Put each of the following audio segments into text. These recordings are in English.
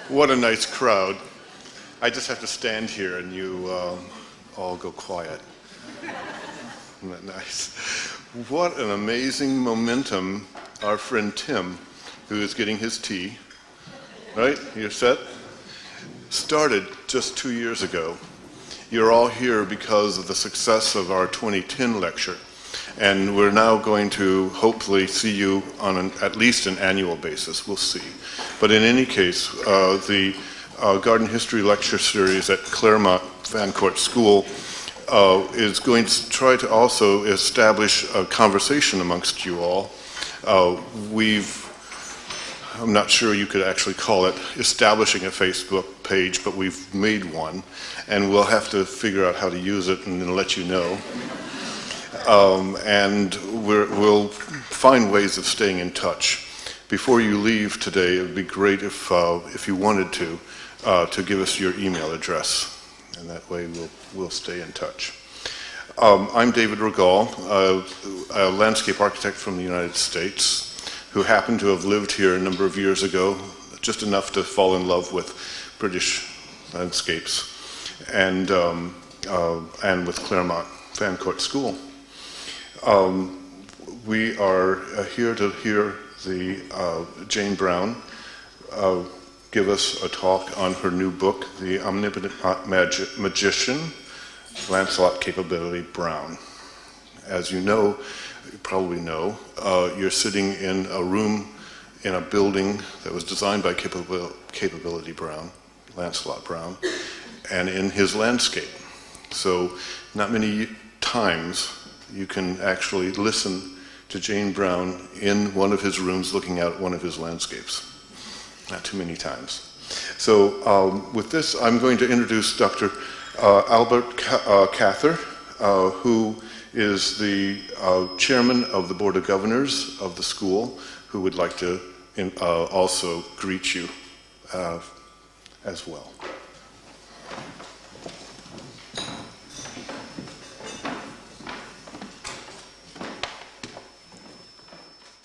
What a nice crowd. I just have to stand here and you all go quiet. Isn't that nice? What an amazing momentum our friend Tim, who is getting his tea, right? You're set? Started just 2 years ago. You're all here because of the success of our 2010 lecture. And we're now going to hopefully see you on at least an annual basis. We'll see. But in any case, the Garden History Lecture Series at Claremont Fancourt School is going to try to also establish a conversation amongst you all. I'm not sure you could actually call it establishing a Facebook page, but we've made one, and we'll have to figure out how to use it and then let you know. And we'll find ways of staying in touch. Before you leave today, it would be great if you wanted to give us your email address, and that way we'll stay in touch. I'm David Regal, a landscape architect from the United States, who happened to have lived here a number of years ago, just enough to fall in love with British landscapes, and with Claremont Fancourt School. We are here to hear Jane Brown give us a talk on her new book, The Omnipotent Magician, Lancelot Capability Brown. As you know, you probably know, you're sitting in a room in a building that was designed by Capability Brown, Lancelot Brown, and in his landscape. So not many times you can actually listen to Jane Brown in one of his rooms looking out at one of his landscapes. Not too many times. So with this, I'm going to introduce Dr. Albert Cather, who is the chairman of the Board of Governors of the school, who would like to also greet you as well.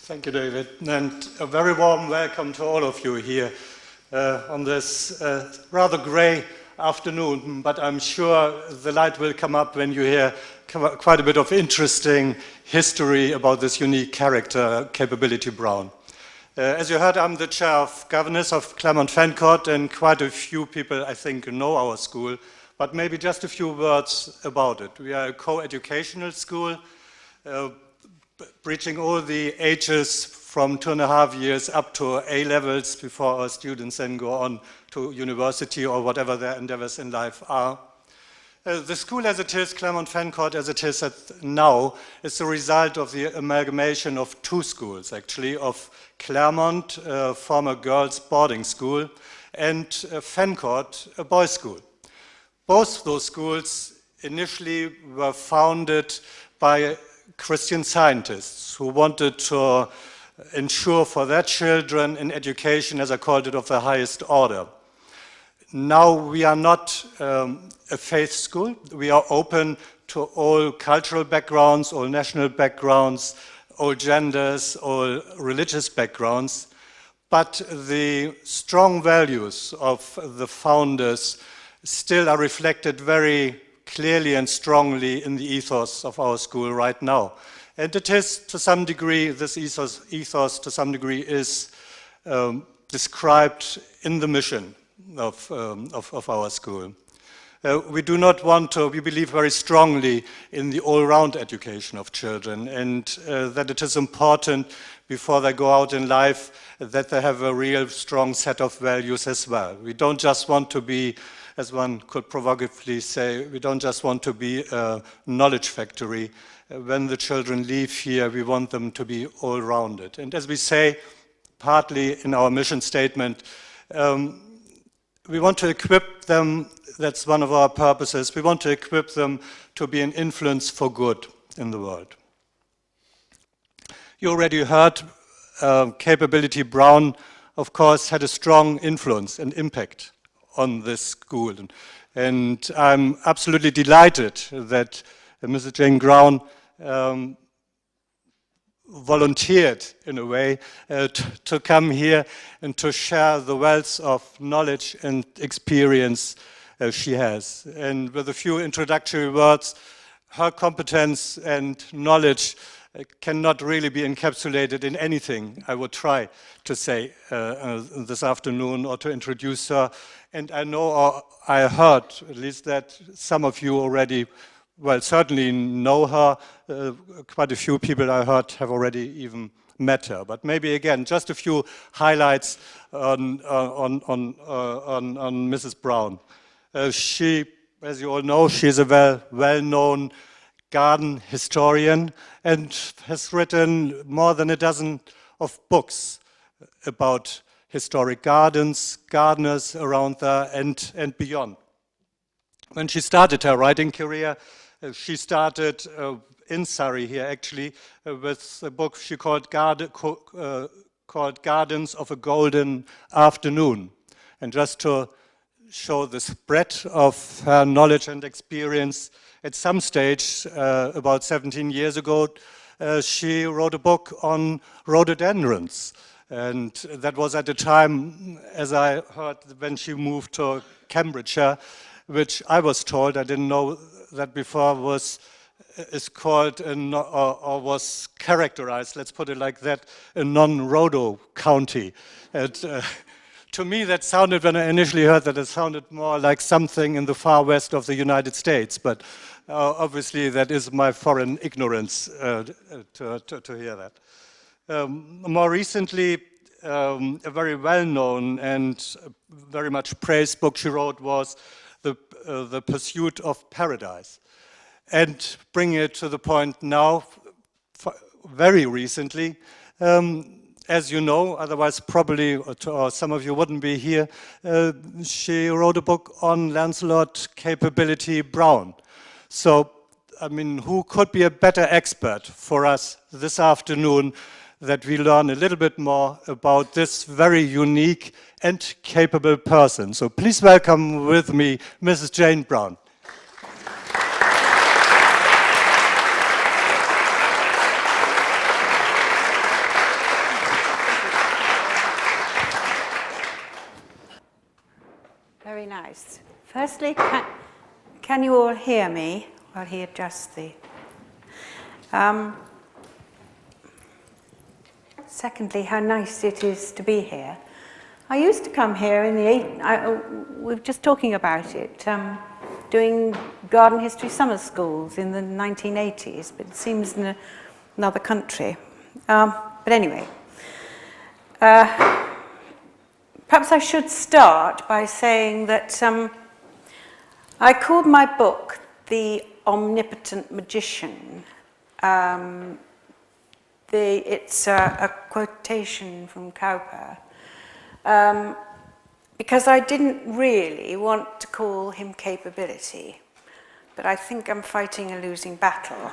Thank you, David, and a very warm welcome to all of you here on this rather grey afternoon, but I'm sure the light will come up when you hear quite a bit of interesting history about this unique character, Capability Brown. As you heard, I'm the chair of governors of Claremont Fancourt, and quite a few people, I think, know our school, but maybe just a few words about it. We are a co-educational school, reaching all the ages from 2.5 years up to A-levels before our students then go on to university or whatever their endeavors in life are. The school as it is, Claremont Fancourt as it is now, is the result of the amalgamation of two schools, actually, of Claremont, a former girls' boarding school, and Fancourt, a boys' school. Both those schools initially were founded by Christian Scientists who wanted to ensure for their children an education, as I called it, of the highest order. Now we are not a faith school. We are open to all cultural backgrounds, all national backgrounds, all genders, all religious backgrounds. But the strong values of the founders still are reflected very clearly and strongly in the ethos of our school right now. And it is, to some degree, this ethos to some degree is described in the mission of our school. We do not want to, we believe very strongly in the all-round education of children, and that it is important before they go out in life that they have a real strong set of values as well. We don't just want to be, as one could provocatively say, we don't just want to be a knowledge factory. When the children leave here, we want them to be all-rounded. And as we say, partly in our mission statement, we want to equip them, that's one of our purposes, we want to equip them to be an influence for good in the world. You already heard Capability Brown, of course, had a strong influence and impact on this school. And I'm absolutely delighted that Mrs. Jane Brown volunteered, in a way, to come here and to share the wealth of knowledge and experience she has. And with a few introductory words, her competence and knowledge cannot really be encapsulated in anything I would try to say this afternoon or to introduce her. And I know, or I heard at least, that some of you already, well, certainly know her. Quite a few people I heard have already even met her. But maybe again, just a few highlights on Mrs. Brown. She, as you all know, she's a well-known garden historian and has written more than a dozen of books about historic gardens, gardeners around there, and beyond. When she started her writing career, she started in Surrey here, actually, with a book she called Gardens of a Golden Afternoon. And just to show the spread of her knowledge and experience, at some stage, about 17 years ago, she wrote a book on rhododendrons. And that was at the time, as I heard, when she moved to Cambridgeshire, which I was told, I didn't know that before, is called or was characterized, let's put it like that, a non-rhodo county. And, to me, that sounded, when I initially heard that, it sounded more like something in the far west of the United States. But obviously, that is my foreign ignorance to hear that. More recently, a very well-known and very much praised book she wrote was The Pursuit of Paradise. And bringing it to the point now, very recently, as you know, otherwise probably or some of you wouldn't be here, she wrote a book on Lancelot Capability Brown. So, I mean, who could be a better expert for us this afternoon that we learn a little bit more about this very unique and capable person. So please welcome with me Mrs. Jane Brown. Very nice. Firstly, can you all hear me while he adjusts the... Secondly, how nice it is to be here. I used to come here in the... we were just talking about it, doing garden history summer schools in the 1980s, but it seems in another country. But anyway, perhaps I should start by saying that I called my book The Omnipotent Magician. It's a quotation from Cowper, because I didn't really want to call him capability, but I think I'm fighting a losing battle.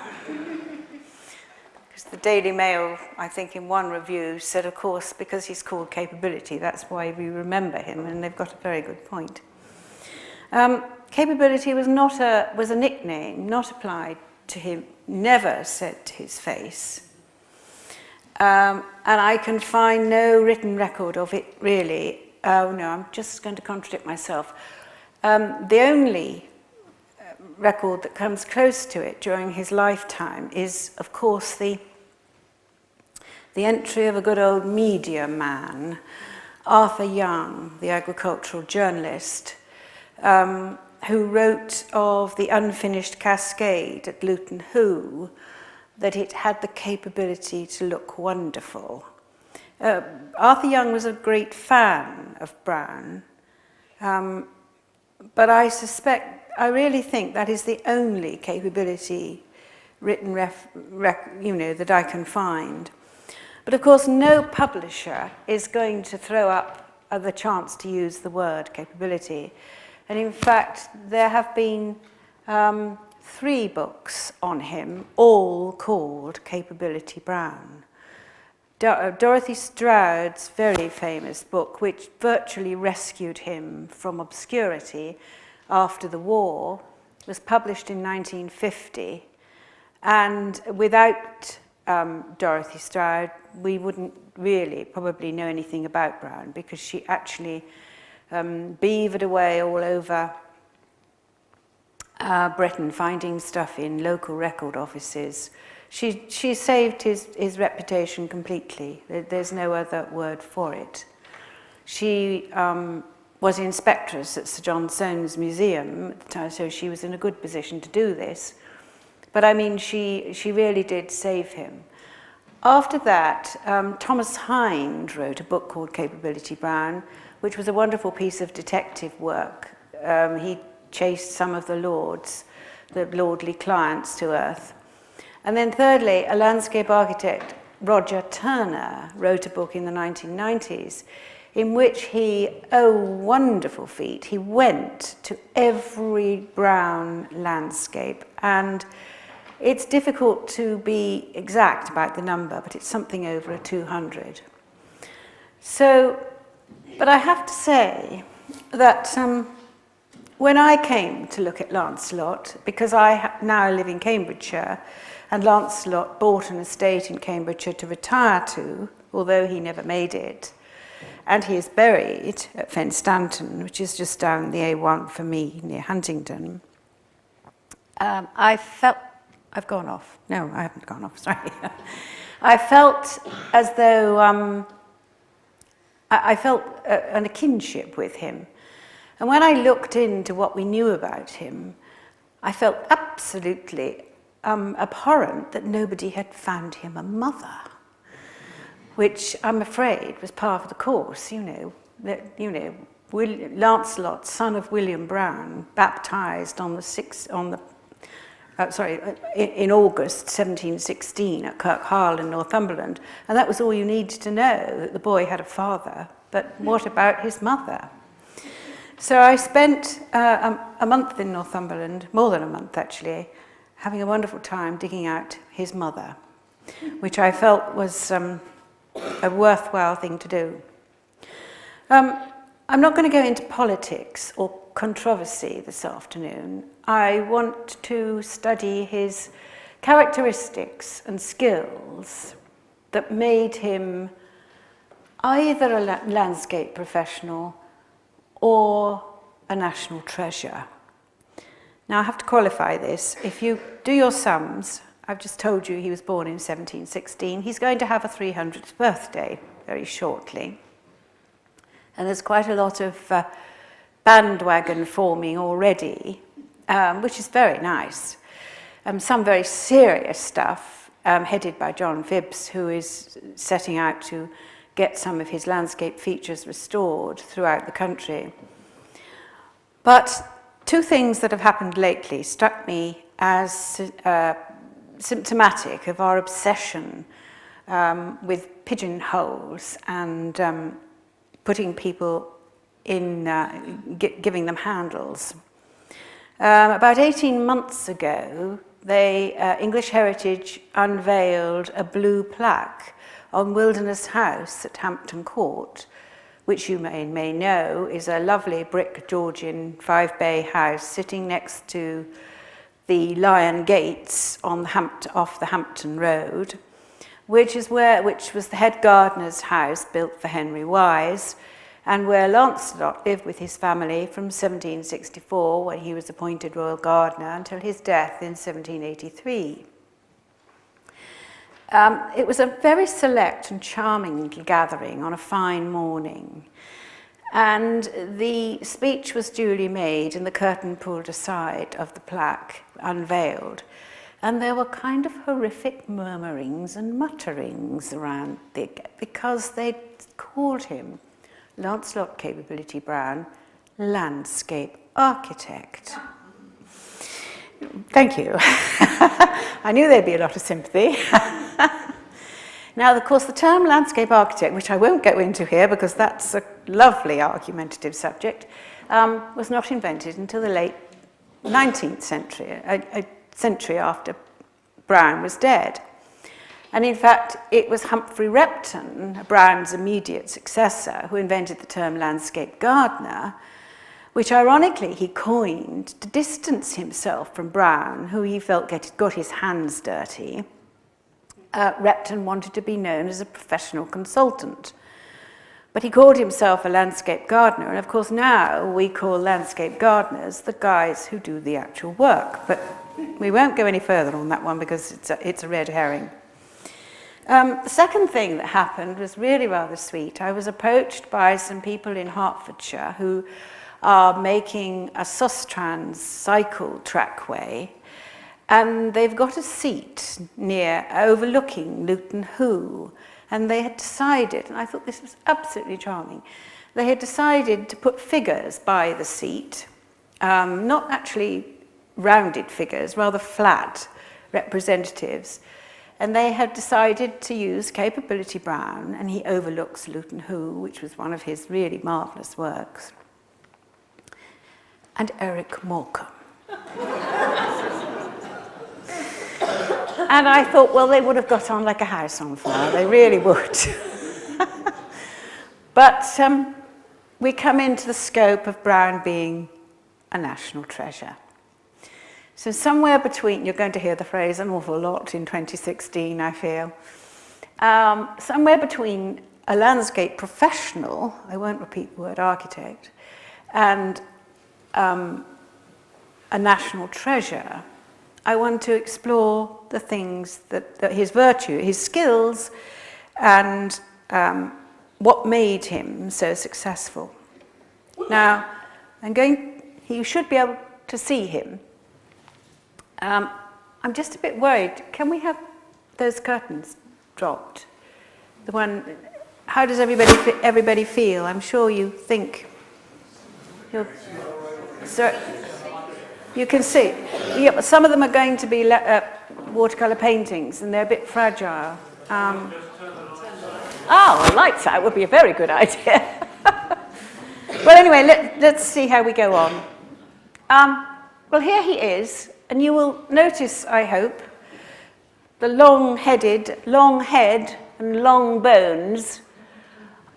Because the Daily Mail, I think in one review, said, of course, because he's called capability, that's why we remember him, and they've got a very good point. Capability was a nickname, not applied to him, never said to his face. And I can find no written record of it, really. Oh, no, I'm just going to contradict myself. The only record that comes close to it during his lifetime is, of course, the entry of a good old media man, Arthur Young, the agricultural journalist, who wrote of the unfinished cascade at Luton, that it had the capability to look wonderful. Arthur Young was a great fan of Brown, but I really think that is the only capability written that I can find. But of course, no publisher is going to throw up the chance to use the word capability. And in fact, there have been 3 books on him, all called Capability Brown. Dorothy Stroud's very famous book, which virtually rescued him from obscurity after the war, was published in 1950, and without Dorothy Stowe, we wouldn't really probably know anything about Brown, because she actually beavered away all over Britain, finding stuff in local record offices. She saved his reputation completely. There's no other word for it. She was inspectress at Sir John Soane's Museum at the time, so she was in a good position to do this. But I mean, she really did save him. After that, Thomas Hind wrote a book called Capability Brown, which was a wonderful piece of detective work. He chased some of the lordly clients to earth. And then thirdly, a landscape architect, Roger Turner, wrote a book in the 1990s in which he, oh wonderful feat, he went to every Brown landscape. And it's difficult to be exact about the number, but it's something over 200. So, but I have to say that when I came to look at Lancelot, because I now live in Cambridgeshire, and Lancelot bought an estate in Cambridgeshire to retire to, although he never made it, and he is buried at Fenstanton, which is just down the A1 for me, near Huntingdon. I felt, I've gone off. No, I haven't gone off, sorry. I felt as though, I felt a kinship with him. And when I looked into what we knew about him, I felt absolutely abhorrent that nobody had found him a mother, which I'm afraid was part of the course, Lancelot, son of William Brown, baptized on in August 1716 at Kirkharle in Northumberland, and that was all you needed to know, that the boy had a father. But what about his mother? So I spent a month in Northumberland, more than a month actually, having a wonderful time digging out his mother, which I felt was a worthwhile thing to do. I'm not going to go into politics or controversy this afternoon. I want to study his characteristics and skills that made him either a landscape professional or a national treasure. Now I have to qualify this. If you do your sums, I've just told you he was born in 1716. He's going to have a 300th birthday very shortly. And there's quite a lot of bandwagon forming already, which is very nice. Some very serious stuff, headed by John Phipps, who is setting out to get some of his landscape features restored throughout the country. But two things that have happened lately struck me as symptomatic of our obsession with pigeonholes and putting people in, giving them handles. About 18 months ago, English Heritage unveiled a blue plaque on Wilderness House at Hampton Court, which you may know is a lovely brick Georgian 5-bay house sitting next to the Lion Gates off the Hampton Road, which was the head gardener's house built for Henry Wise, and where Lancelot lived with his family from 1764, when he was appointed royal gardener, until his death in 1783. It was a very select and charming gathering on a fine morning, and the speech was duly made and the curtain pulled aside of the plaque, unveiled, and there were kind of horrific murmurings and mutterings around because they'd called him Lancelot Capability Brown, landscape architect. Thank you. I knew there'd be a lot of sympathy. Now, of course, the term landscape architect, which I won't go into here because that's a lovely argumentative subject, was not invented until the late 19th century, a century after Brown was dead. And in fact, it was Humphrey Repton, Brown's immediate successor, who invented the term landscape gardener, which ironically he coined to distance himself from Brown, who he felt got his hands dirty. Repton wanted to be known as a professional consultant. But he called himself a landscape gardener, and of course now we call landscape gardeners the guys who do the actual work. But we won't go any further on that one because it's a red herring. The second thing that happened was really rather sweet. I was approached by some people in Hertfordshire who are making a Sustrans cycle trackway, and they've got a seat near overlooking Luton Hoo, and they had decided, and I thought this was absolutely charming, they had decided to put figures by the seat, not actually rounded figures, rather flat representatives. And they had decided to use Capability Brown, and he overlooks Luton Hoo, which was one of his really marvellous works, and Eric Morecambe. And I thought, well, they would have got on like a house on fire, they really would. But we come into the scope of Brown being a national treasure. So somewhere between, you're going to hear the phrase an awful lot in 2016, I feel. Somewhere between a landscape professional, I won't repeat the word architect, and a national treasure, I want to explore the things that his virtue, his skills, and what made him so successful. Now, you should be able to see him. I'm just a bit worried. Can we have those curtains dropped? The one. How does everybody feel? I'm sure you think. So you can see. Yeah, some of them are going to be watercolor paintings, and they're a bit fragile. Oh, lights out would be a very good idea. Well, anyway, let's see how we go on. Well, here he is. And you will notice, I hope, the long head and long bones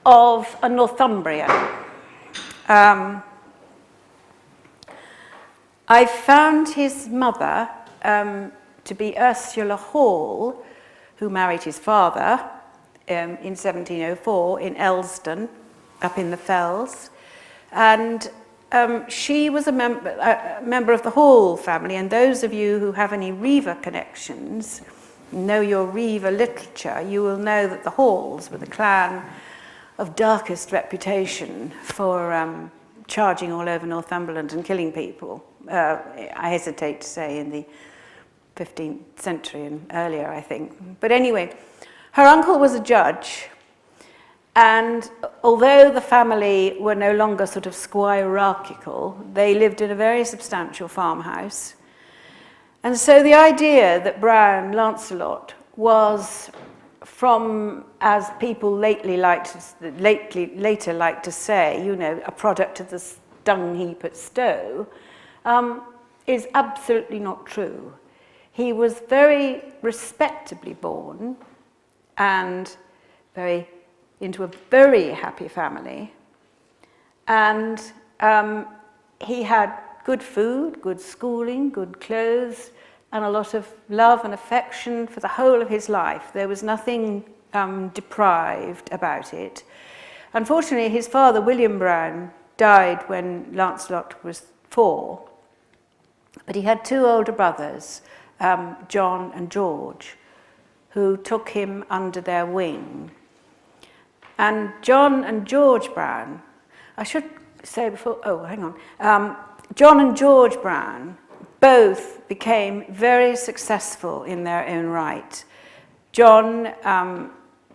of a Northumbrian. I found his mother to be Ursula Hall, who married his father in 1704 in Elsdon, up in the Fells. And she was a member of the Hall family, and those of you who have any Reaver connections, know your Reaver literature, you will know that the Halls were the clan of darkest reputation for charging all over Northumberland and killing people. I hesitate to say in the 15th century and earlier, I think. But anyway, her uncle was a judge. And although the family were no longer sort of squirearchical, they lived in a very substantial farmhouse. And so the idea that Brown, Lancelot, was from, as people later liked to say, you know, a product of the dung heap at Stowe, is absolutely not true. He was very respectably born and into a very happy family, and he had good food, good schooling, good clothes, and a lot of love and affection for the whole of his life. There was nothing deprived about it. Unfortunately, his father, William Brown, died when Lancelot was 4, but he had 2 older brothers, John and George, who took him under their wing. And John and George Brown, I should say before, John and George Brown both became very successful in their own right. John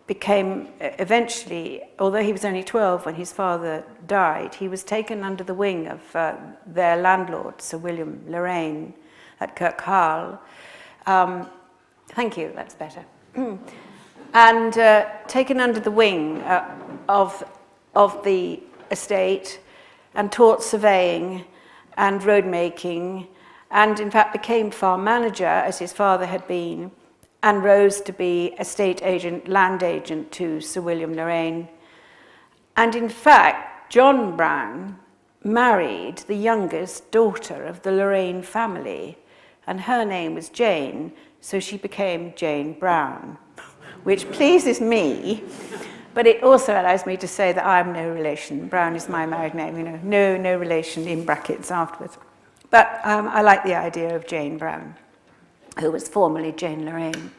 became eventually, although he was only 12 when his father died, he was taken under the wing of their landlord, Sir William Lorraine, at Kirkhall. Thank you, that's better. And taken under the wing of the estate and taught surveying and road making, and in fact became farm manager as his father had been, and rose to be estate agent, land agent to Sir William Lorraine. And in fact, John Brown married the youngest daughter of the Lorraine family, and her name was Jane, so she became Jane Brown. which pleases me, but it also allows me to say that I'm no relation. Brown is my married name, you know, no relation in brackets afterwards. But I like the idea of Jane Brown, who was formerly Jane Lorraine.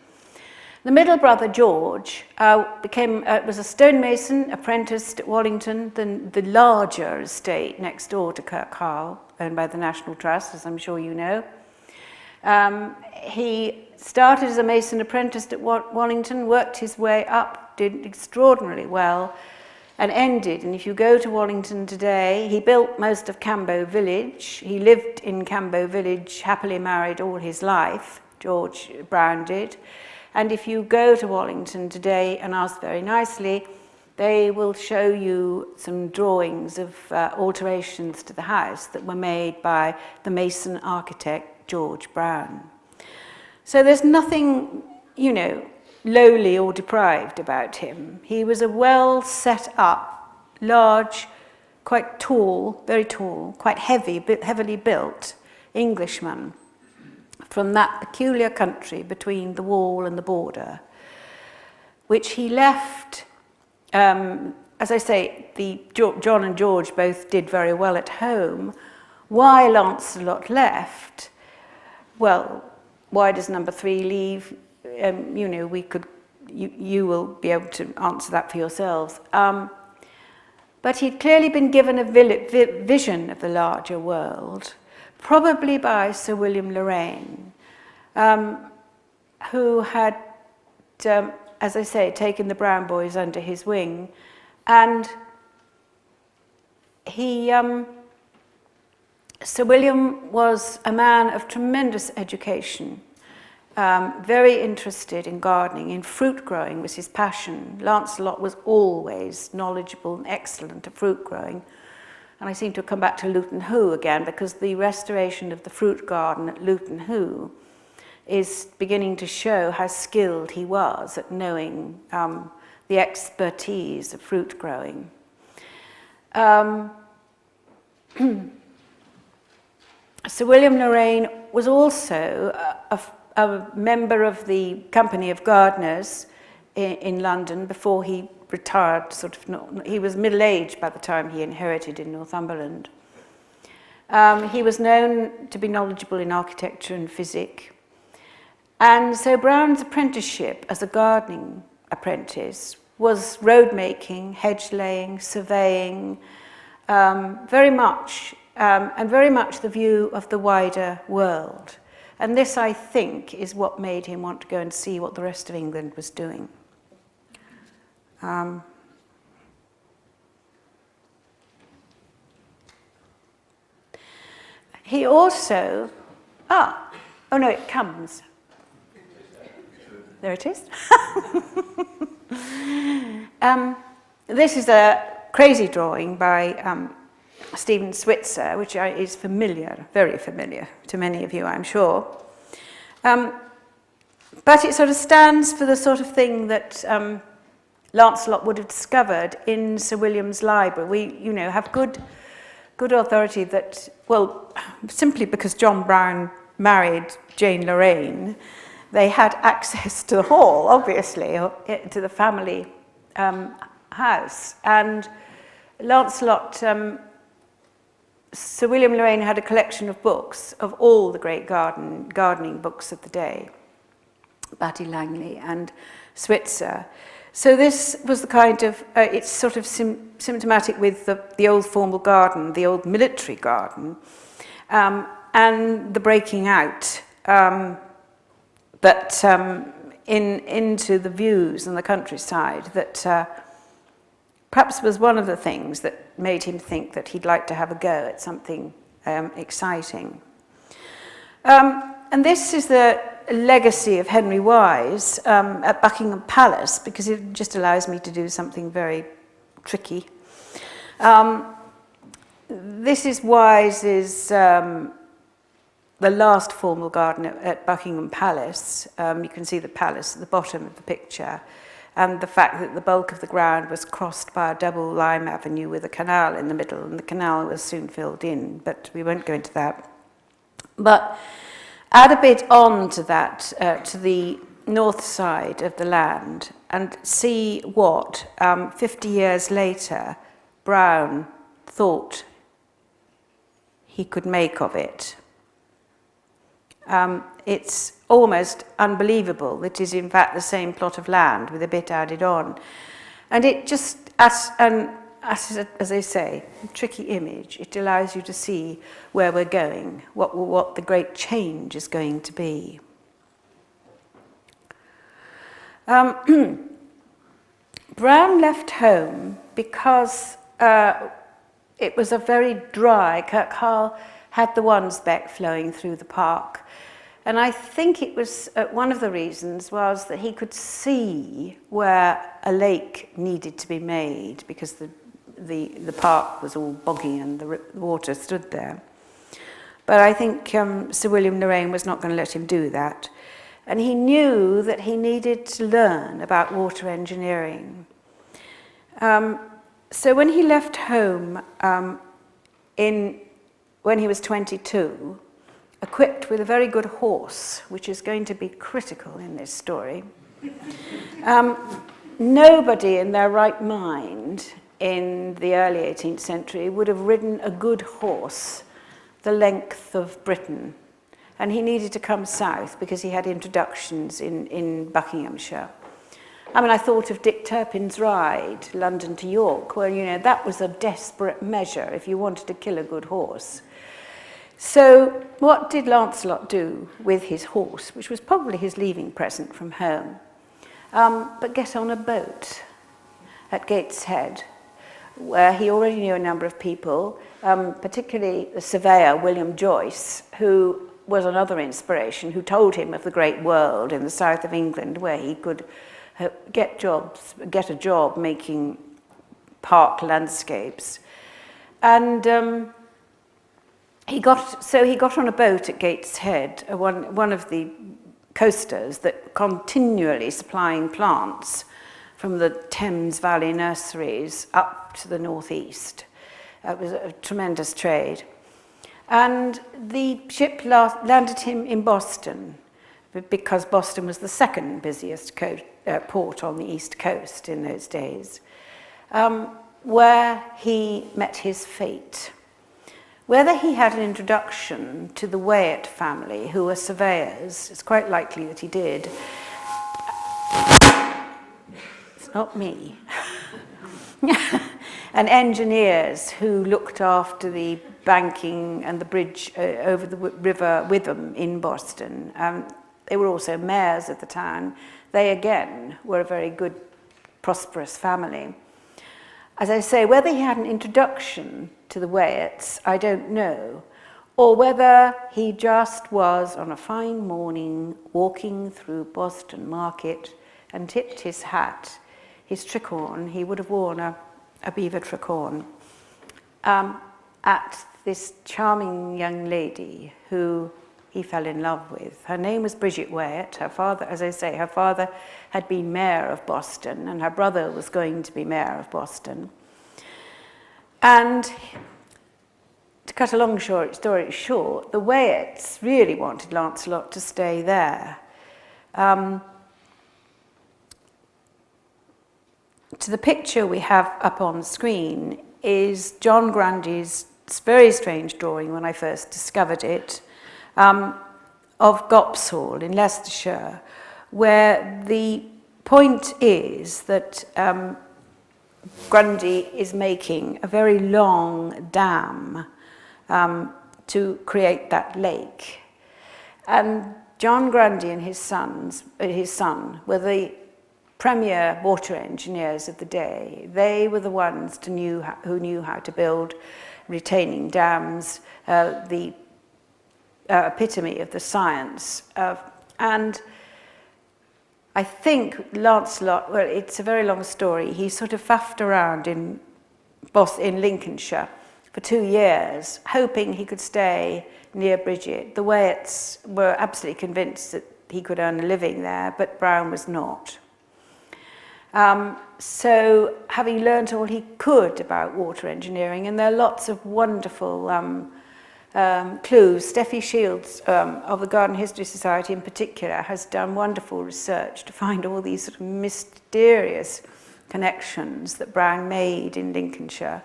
The middle brother, George, was a stonemason, apprenticed at Wallington, the larger estate next door to Kirkharle, owned by the National Trust, as I'm sure you know. He started as a mason apprentice at Wallington, worked his way up, did extraordinarily well, and ended. And if you go to Wallington today, he built most of Cambo Village. He lived in Cambo Village, happily married all his life, George Brown did. And if you go to Wallington today and ask very nicely, they will show you some drawings of alterations to the house that were made by the mason architect George Brown. So there's nothing, you know, lowly or deprived about him. He was a well set up, large, quite tall, very tall, quite heavily built Englishman from that peculiar country between the wall and the border, which he left, as I say, John and George both did very well at home. Why Lancelot left? Well, why does number 3 leave? You know, you will be able to answer that for yourselves. But he'd clearly been given a vision of the larger world, probably by Sir William Lorraine, who had, as I say, taken the Brown boys under his wing. And Sir William was a man of tremendous education, very interested in gardening, in fruit growing was his passion. Lancelot was always knowledgeable and excellent at fruit growing. And I seem to have come back to Luton Hoo again, because the restoration of the fruit garden at Luton Hoo is beginning to show how skilled he was at knowing the expertise of fruit growing. Sir William Lorraine was also a member of the Company of Gardeners in London before he retired. He was middle-aged by the time he inherited in Northumberland. He was known to be knowledgeable in architecture and physics. And so Brown's apprenticeship as a gardening apprentice was road making, hedge laying, surveying, very much the view of the wider world. And this, I think, is what made him want to go and see what the rest of England was doing. He also, oh no, it comes. There it is. This is a crazy drawing by Stephen Switzer, which is familiar, very familiar to many of you, I'm sure. But it sort of stands for the sort of thing that Lancelot would have discovered in Sir William's library. We, you know, have good authority that, well, simply because John Brown married Jane Lorraine, they had access to the hall, obviously, to the family house. And Lancelot, Sir William Lorraine had a collection of books of all the great gardening books of the day, Batty Langley and Switzer. So this was the kind of, it's sort of symptomatic with the old formal garden, the old military garden, and the breaking out, but into the views and the countryside that perhaps was one of the things that made him think that he'd like to have a go at something exciting. And this is the legacy of Henry Wise at Buckingham Palace, because it just allows me to do something very tricky. This is Wise's, the last formal garden at Buckingham Palace. You can see the palace at the bottom of the picture, and the fact that the bulk of the ground was crossed by a double lime avenue with a canal in the middle, and the canal was soon filled in, but we won't go into that. But add a bit on to that, to the north side of the land and see what, 50 years later, Brown thought he could make of it. It's almost unbelievable that it is in fact the same plot of land with a bit added on. And it just, as I say, a tricky image, it allows you to see where we're going, what the great change is going to be. Brown left home because it was a very dry, Kirk Hall had the Wansbeck flowing through the park. And I think it was, one of the reasons was that he could see where a lake needed to be made because the park was all boggy and the water stood there. But I think Sir William Lorraine was not going to let him do that. And he knew that he needed to learn about water engineering. So when he left home when he was 22, equipped with a very good horse, which is going to be critical in this story, nobody in their right mind in the early 18th century would have ridden a good horse the length of Britain. And he needed to come south because he had introductions in Buckinghamshire. I mean, I thought of Dick Turpin's ride, London to York, where, you know, that was a desperate measure if you wanted to kill a good horse. So what did Lancelot do with his horse, which was probably his leaving present from home? But get on a boat at Gateshead, where he already knew a number of people, particularly the surveyor, William Joyce, who was another inspiration, who told him of the great world in the south of England where he could get a job making park landscapes. And he got on a boat at Gateshead, one of the coasters that continually supplying plants from the Thames Valley nurseries up to the northeast. It was a tremendous trade. And the ship landed him in Boston, because Boston was the second busiest port on the East Coast in those days, where he met his fate. Whether he had an introduction to the Wyatt family, who were surveyors, it's quite likely that he did. It's not me. And engineers who looked after the banking and the bridge over the River Witham in Boston. They were also mayors of the town. They, again, were a very good, prosperous family. As I say, whether he had an introduction to the Wyatts, I don't know, or whether he just was, on a fine morning, walking through Boston Market and tipped his hat, his tricorn, he would have worn a beaver tricorn, at this charming young lady who he fell in love with. Her name was Bridget Wyatt. Her father, as I say, her father had been mayor of Boston, and her brother was going to be mayor of Boston. And to cut a long story short, the Wyatts really wanted Lancelot to stay there. To the picture we have up on screen is John Grundy's very strange drawing when I first discovered it, of Gopshall in Leicestershire, where the point is that Grundy is making a very long dam to create that lake. And John Grundy and his son were the premier water engineers of the day. They were the ones who knew how to build retaining dams, the epitome of the science. And I think Lancelot, well, it's a very long story. He sort of faffed around in Lincolnshire for 2 years, hoping he could stay near Bridget. The Wyatts were absolutely convinced that he could earn a living there, but Brown was not. So having learnt all he could about water engineering, and there are lots of wonderful clues. Steffi Shields of the Garden History Society in particular has done wonderful research to find all these sort of mysterious connections that Browne made in Lincolnshire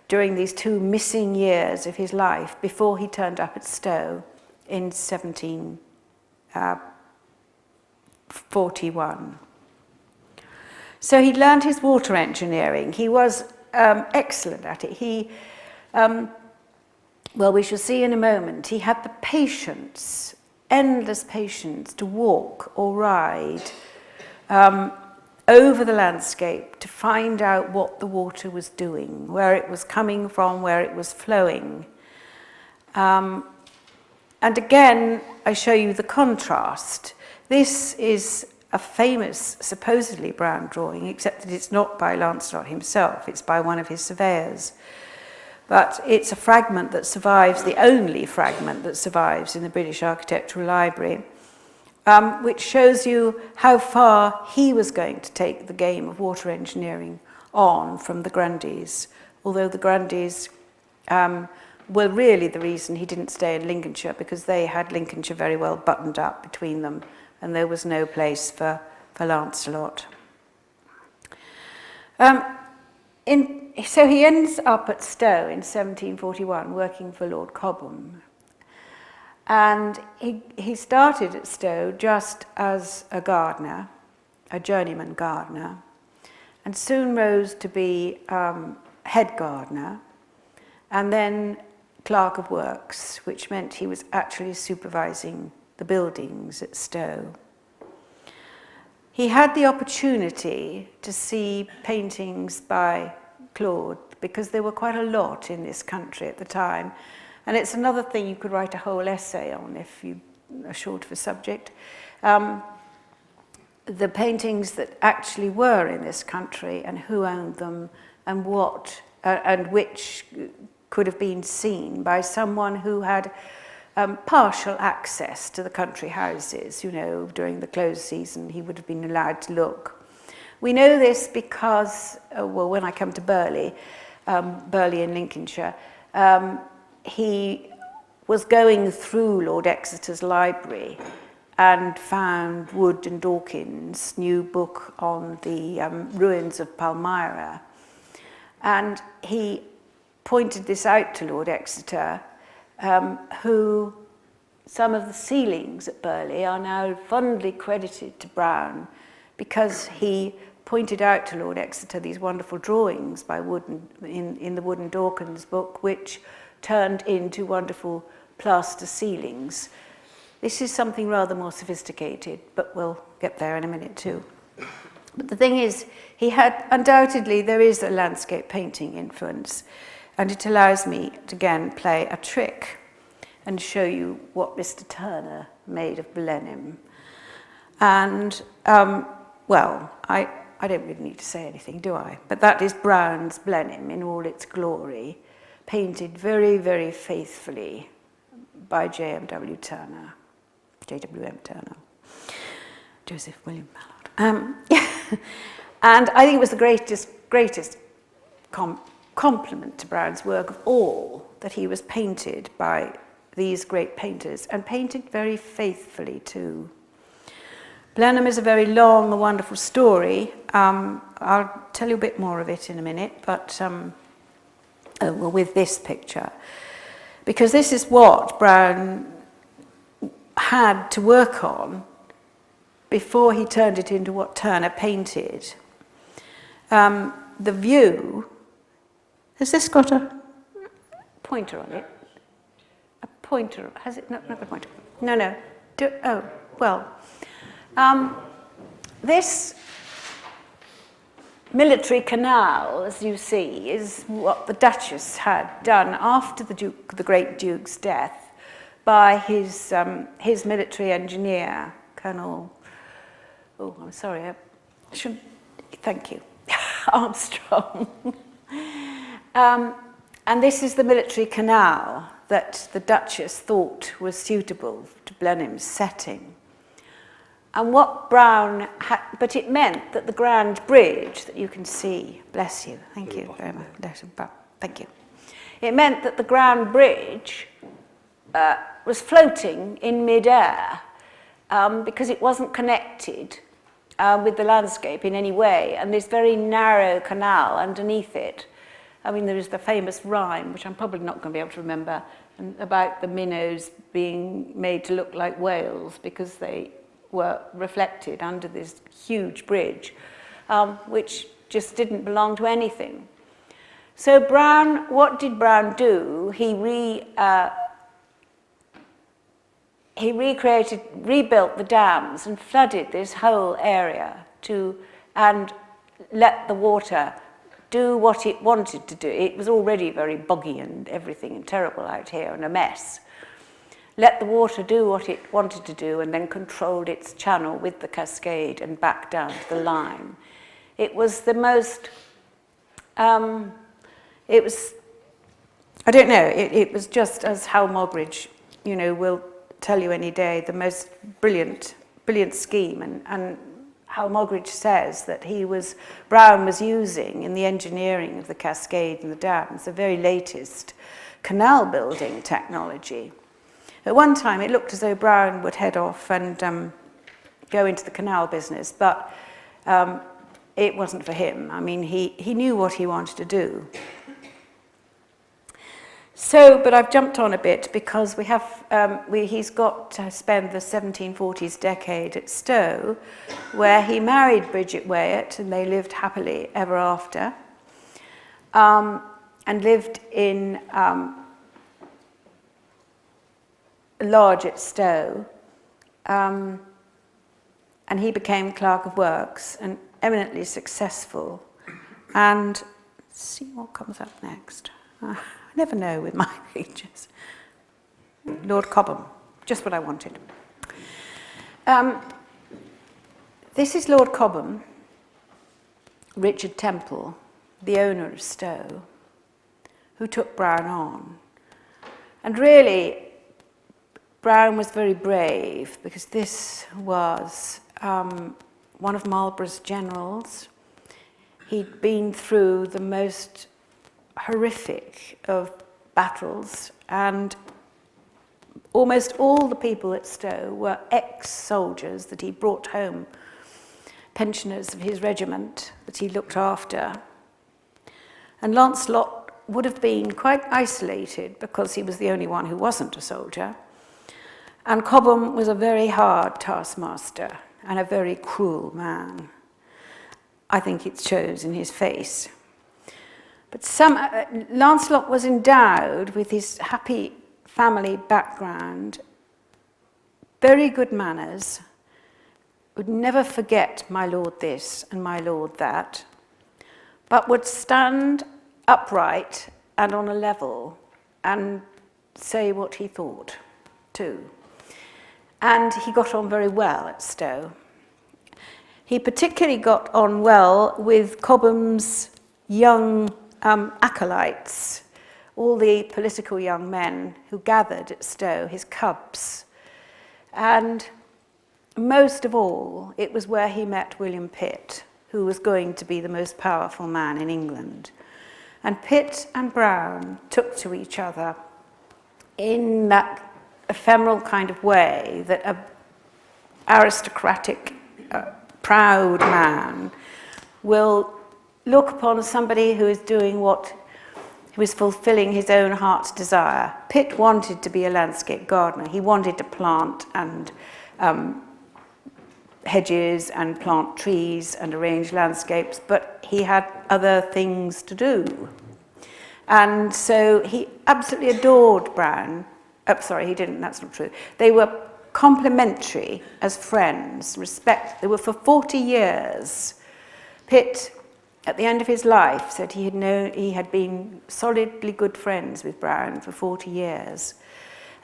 during these 2 missing years of his life before he turned up at Stowe in 1741. So he learned his water engineering. He was excellent at it. Well, we shall see in a moment, he had the patience, endless patience, to walk or ride over the landscape to find out what the water was doing, where it was coming from, where it was flowing. And again, I show you the contrast. This is a famous, supposedly Browne drawing, except that it's not by Lancelot himself, it's by one of his surveyors. But it's a fragment that survives, the only fragment that survives in the British Architectural Library, which shows you how far he was going to take the game of water engineering on from the Grundys, although the Grundys were really the reason he didn't stay in Lincolnshire, because they had Lincolnshire very well buttoned up between them, and there was no place for Lancelot. So he ends up at Stowe in 1741 working for Lord Cobham. And he started at Stowe just as a gardener, a journeyman gardener, and soon rose to be head gardener, and then clerk of works, which meant he was actually supervising the buildings at Stowe. He had the opportunity to see paintings by Claude, because there were quite a lot in this country at the time. And it's another thing you could write a whole essay on if you are short of a subject. The paintings that actually were in this country and who owned them and what and which could have been seen by someone who had partial access to the country houses. You know, during the close season he would have been allowed to look. We know this because, well, when I come to Burleigh, Burleigh in Lincolnshire, he was going through Lord Exeter's library and found Wood and Dawkins' new book on the ruins of Palmyra. And he pointed this out to Lord Exeter, who some of the ceilings at Burleigh are now fondly credited to Browne, because he pointed out to Lord Exeter these wonderful drawings by Wood in the Wood and Dawkins book, which turned into wonderful plaster ceilings. This is something rather more sophisticated, but we'll get there in a minute too. But the thing is, he had, undoubtedly, there is a landscape painting influence, and it allows me to again play a trick and show you what Mr. Turner made of Blenheim. And, well, I don't really need to say anything, do I? But that is Browne's Blenheim in all its glory, painted very, very faithfully by J.W.M. Turner, Joseph William Mallard. And I think it was the greatest compliment to Browne's work of all, that he was painted by these great painters, and painted very faithfully too. Blenheim is a very long and wonderful story. I'll tell you a bit more of it in a minute, but well, with this picture, because this is what Browne had to work on before he turned it into what Turner painted. The view, has this got a pointer on it? A pointer, has it not got a pointer? No. Oh, well. This military canal, as you see, is what the Duchess had done after the great Duke's death by his military engineer, Colonel, oh, I'm sorry, I should, thank you, Armstrong. And this is the military canal that the Duchess thought was suitable to Blenheim's setting. And what Browne had, but it meant that the Grand Bridge that you can see, bless you, thank you very much, thank you. It meant that the Grand Bridge was floating in mid-air because it wasn't connected with the landscape in any way, and this very narrow canal underneath it. I mean, there is the famous rhyme, which I'm probably not going to be able to remember, about the minnows being made to look like whales because they were reflected under this huge bridge, which just didn't belong to anything. So Brown, what did Brown do? He rebuilt the dams and flooded this whole area and let the water do what it wanted to do. It was already very boggy and everything and terrible out here and a mess. Let the water do what it wanted to do and then controlled its channel with the cascade and back down to the line. It was the most, it was just, as Hal Moggridge, will tell you any day, the most brilliant scheme. And Hal Moggridge says that Brown was using in the engineering of the cascade and the dams the very latest canal building technology. At one time, it looked as though Brown would head off and go into the canal business, but it wasn't for him. I mean, he knew what he wanted to do. So, but I've jumped on a bit because he's got to spend the 1740s decade at Stowe, where he married Bridget Wyatt, and they lived happily ever after, and lived in a lodge at Stowe, and he became clerk of works and eminently successful. And let's see what comes up next. I never know with my pages. Lord Cobham, just what I wanted. This is Lord Cobham, Richard Temple, the owner of Stowe, who took Brown on. And really, Brown was very brave because this was one of Marlborough's generals. He'd been through the most horrific of battles, and almost all the people at Stowe were ex-soldiers that he brought home, pensioners of his regiment that he looked after. And Lancelot would have been quite isolated because he was the only one who wasn't a soldier. And Cobham was a very hard taskmaster and a very cruel man. I think it shows in his face. But Lancelot was endowed with his happy family background, very good manners, would never forget my lord this and my lord that, but would stand upright and on a level and say what he thought too. And he got on very well at Stowe. He particularly got on well with Cobham's young acolytes, all the political young men who gathered at Stowe, his cubs. And most of all, it was where he met William Pitt, who was going to be the most powerful man in England. And Pitt and Brown took to each other in that ephemeral kind of way that an aristocratic, proud man will look upon somebody who is doing who is fulfilling his own heart's desire. Pitt wanted to be a landscape gardener. He wanted to plant and hedges and plant trees and arrange landscapes, but he had other things to do. And so he absolutely adored Brown. Oh, sorry, he didn't, that's not true. They were complementary as friends, they were for 40 years. Pitt, at the end of his life, said he had been solidly good friends with Brown for 40 years.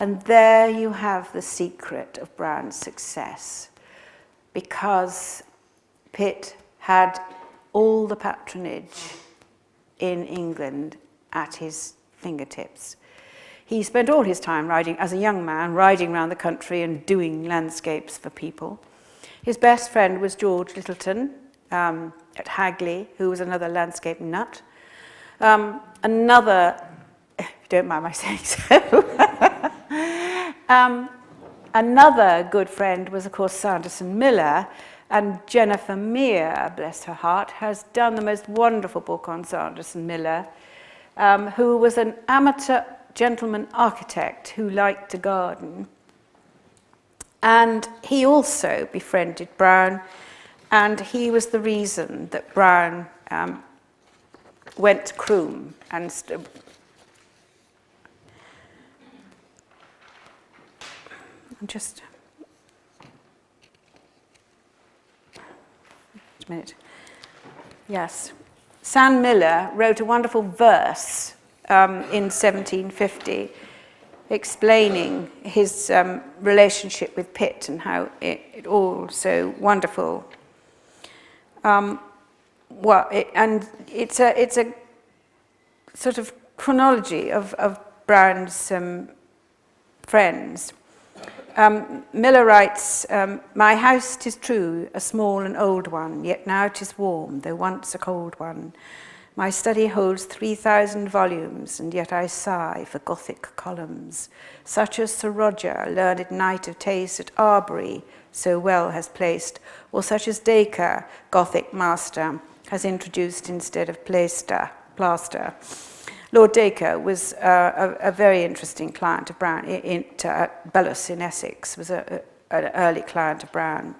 And there you have the secret of Brown's success, because Pitt had all the patronage in England at his fingertips. He spent all his time as a young man, riding around the country and doing landscapes for people. His best friend was George Littleton at Hagley, who was another landscape nut. Another, if you don't mind my saying so, Another good friend was, of course, Sanderson Miller, and Jennifer Meir, bless her heart, has done the most wonderful book on Sanderson Miller, who was an amateur gentleman architect who liked to garden. And he also befriended Brown, and he was the reason that Brown went to Croom and just a minute. Yes. Sam Miller wrote a wonderful verse in 1750 explaining his relationship with Pitt and how it all so wonderful. And it's a sort of chronology of Brown's friends. Miller writes, "My house, 'tis true, a small and old one, yet now 'tis warm, though once a cold one. My study holds 3,000 volumes, and yet I sigh for Gothic columns, such as Sir Roger, learned knight of taste at Arbury, so well has placed, or such as Dacre, Gothic master, has introduced instead of plaster. Lord Dacre was a very interesting client of Brown. At Belus in Essex was an early client of Brown.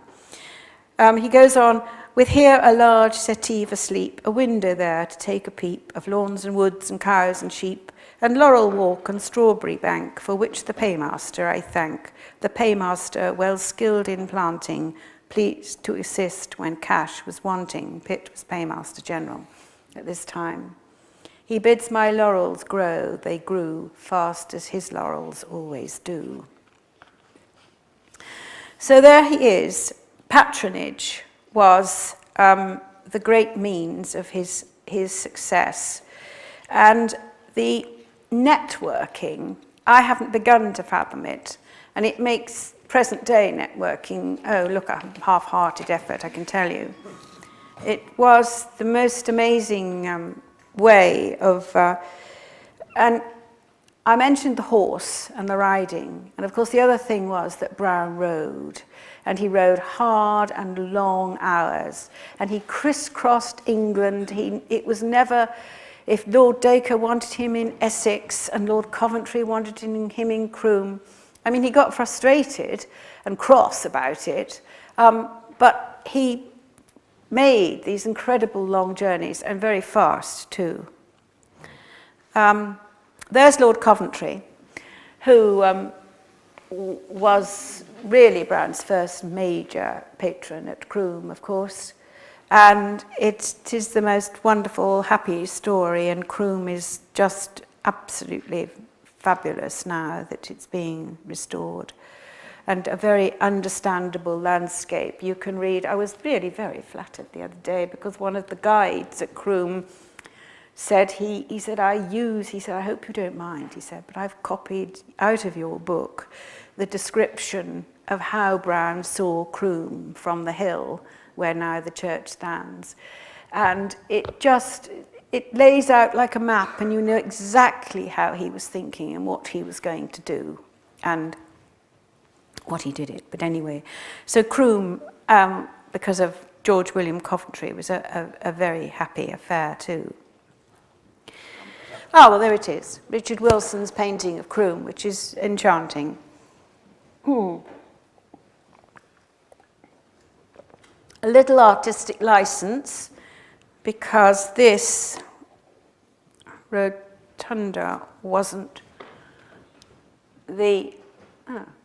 He goes on, with here a large settee for sleep, a window there to take a peep of lawns and woods and cows and sheep, and laurel walk and strawberry bank, for which the paymaster I thank. The paymaster, well skilled in planting, pleased to assist when cash was wanting." Pitt was paymaster general at this time. "He bids my laurels grow, they grew fast as his laurels always do." So there he is. Patronage was the great means of his success. And the networking, I haven't begun to fathom it, and it makes present-day networking, oh, look, a half-hearted effort, I can tell you. It was the most amazing way of, and I mentioned the horse and the riding, and of course the other thing was that Brown rode, and he rode hard and long hours, and he crisscrossed England. It was never, if Lord Dacre wanted him in Essex and Lord Coventry wanted him in Croom, I mean, he got frustrated and cross about it, but he made these incredible long journeys, and very fast too. There's Lord Coventry, who was really Brown's first major patron at Croom, of course, and it is the most wonderful, happy story, and Croom is just absolutely fabulous now that it's being restored, and a very understandable landscape. You can read, I was really very flattered the other day because one of the guides at Croom said, he said, I hope you don't mind, he said, but I've copied out of your book the description of how Brown saw Croom from the hill where now the church stands. And it lays out like a map, and you know exactly how he was thinking and what he was going to do and what he did it. But anyway, so Croom, because of George William Coventry, was a very happy affair too. Oh, well, there it is. Richard Wilson's painting of Croom, which is enchanting. A little artistic license, because this rotunda wasn't the,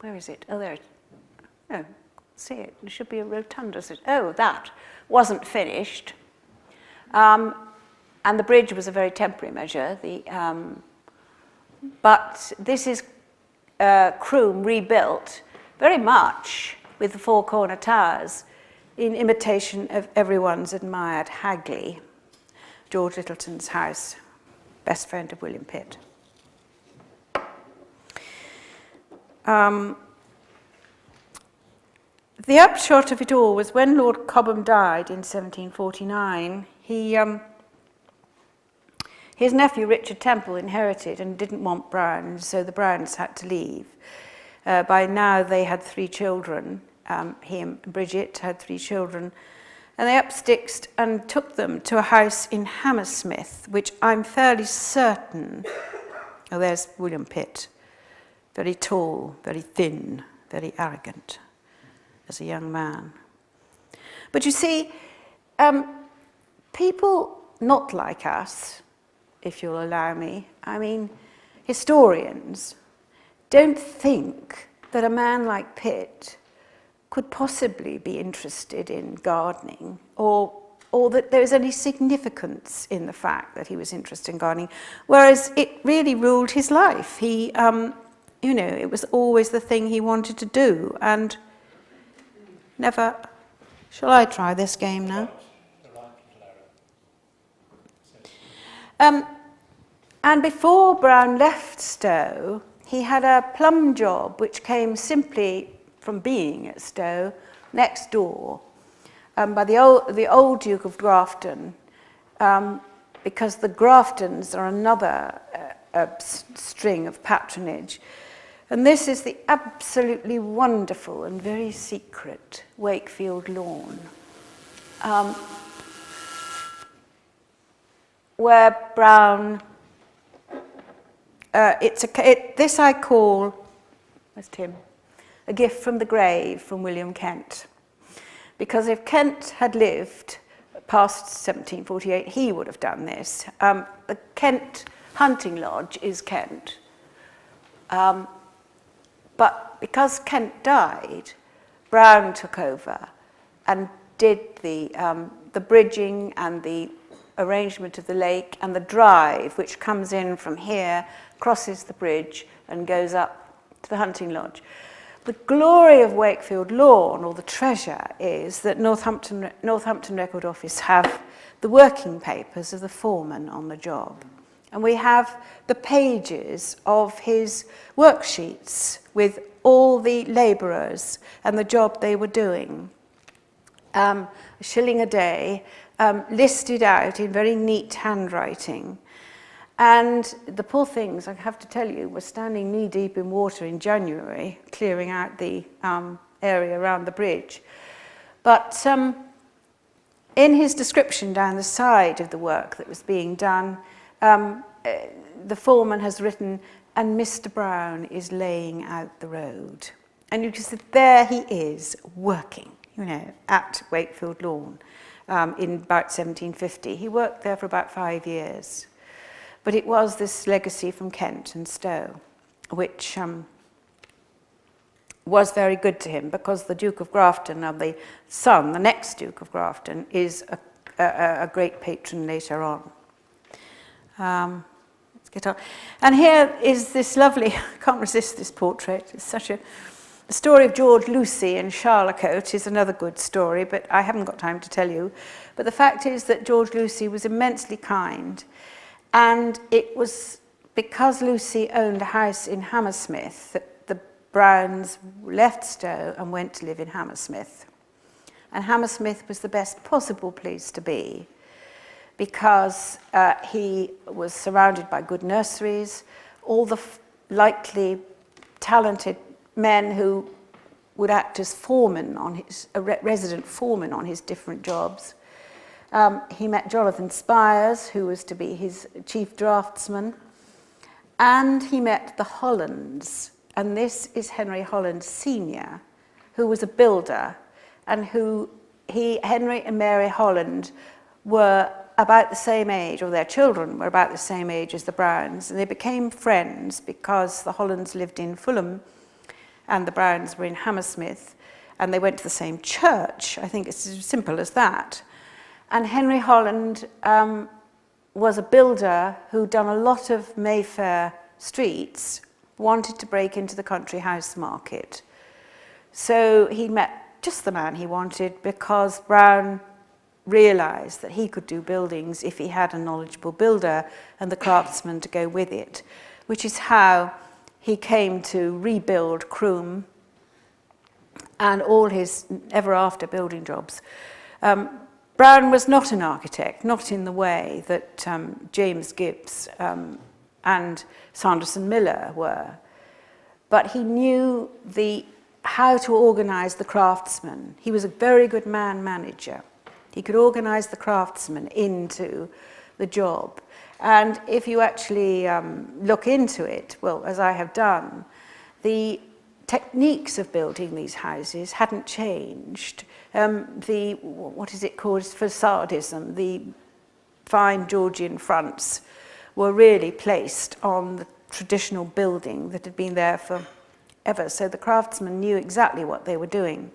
where is it? Oh, there it is. Oh, see it, there should be a rotunda. Oh, that wasn't finished. And the bridge was a very temporary measure. But this is Croom rebuilt very much with the four corner towers in imitation of everyone's admired Hagley, George Littleton's house, best friend of William Pitt. The upshot of it all was when Lord Cobham died in 1749, he His nephew Richard Temple inherited and didn't want Brown, so the Browns had to leave. By now they had 3 children. He and Bridget had 3 children. And they upsticked and took them to a house in Hammersmith, which I'm fairly certain, oh, there's William Pitt, very tall, very thin, very arrogant as a young man. But you see, people not like us, if you'll allow me, I mean, historians, don't think that a man like Pitt could possibly be interested in gardening, or that there's any significance in the fact that he was interested in gardening, whereas it really ruled his life. He, you know, it was always the thing he wanted to do, and never... Shall I try this game now? And before Brown left Stowe, he had a plum job which came simply from being at Stowe, next door, by the old Duke of Grafton, because the Graftons are another string of patronage. And this is the absolutely wonderful and very secret Wakefield lawn, where Brown, this I call, where's Tim? A gift from the grave from William Kent. Because if Kent had lived past 1748, he would have done this. The Kent hunting lodge is Kent. But because Kent died, Brown took over and did the bridging and the arrangement of the lake and the drive, which comes in from here, crosses the bridge and goes up to the hunting lodge. The glory of Wakefield Lawn, or the treasure, is that Northampton Record Office have the working papers of the foreman on the job. And we have the pages of his worksheets with all the labourers and the job they were doing. A shilling a day, listed out in very neat handwriting. And the poor things, I have to tell you, were standing knee-deep in water in January, clearing out the area around the bridge. But in his description down the side of the work that was being done, the foreman has written, "And Mr. Brown is laying out the road." And you can see there he is, working, you know, at Wakefield Lawn in about 1750. He worked there for about 5 years. But it was this legacy from Kent and Stowe, which was very good to him, because the Duke of Grafton, and the son, the next Duke of Grafton, is a great patron later on. Let's get on. And here is this lovely, I can't resist this portrait, it's such a... The story of George Lucy in Charlecote is another good story, but I haven't got time to tell you. But the fact is that George Lucy was immensely kind. And it was because Lucy owned a house in Hammersmith that the Browns left Stowe and went to live in Hammersmith. And Hammersmith was the best possible place to be, because he was surrounded by good nurseries, all the likely talented men who would act as foremen on his, resident foreman on his different jobs. He met Jonathan Spires, who was to be his chief draftsman, and he met the Hollands, and this is Henry Holland Sr., who was a builder, and Henry and Mary Holland were about the same age, or their children were about the same age as the Browns, and they became friends because the Hollands lived in Fulham and the Browns were in Hammersmith, and they went to the same church. I think it's as simple as that. And Henry Holland was a builder who'd done a lot of Mayfair streets, wanted to break into the country house market. So he met just the man he wanted, because Brown realised that he could do buildings if he had a knowledgeable builder and the craftsman to go with it, which is how he came to rebuild Croom and all his ever after building jobs. Brown was not an architect, not in the way that James Gibbs and Sanderson Miller were, but he knew how to organise the craftsmen. He was a very good man manager. He could organise the craftsmen into the job. And if you actually look into it, well, as I have done, the techniques of building these houses hadn't changed. What is it called, facadism, the fine Georgian fronts were really placed on the traditional building that had been there for ever. So the craftsmen knew exactly what they were doing.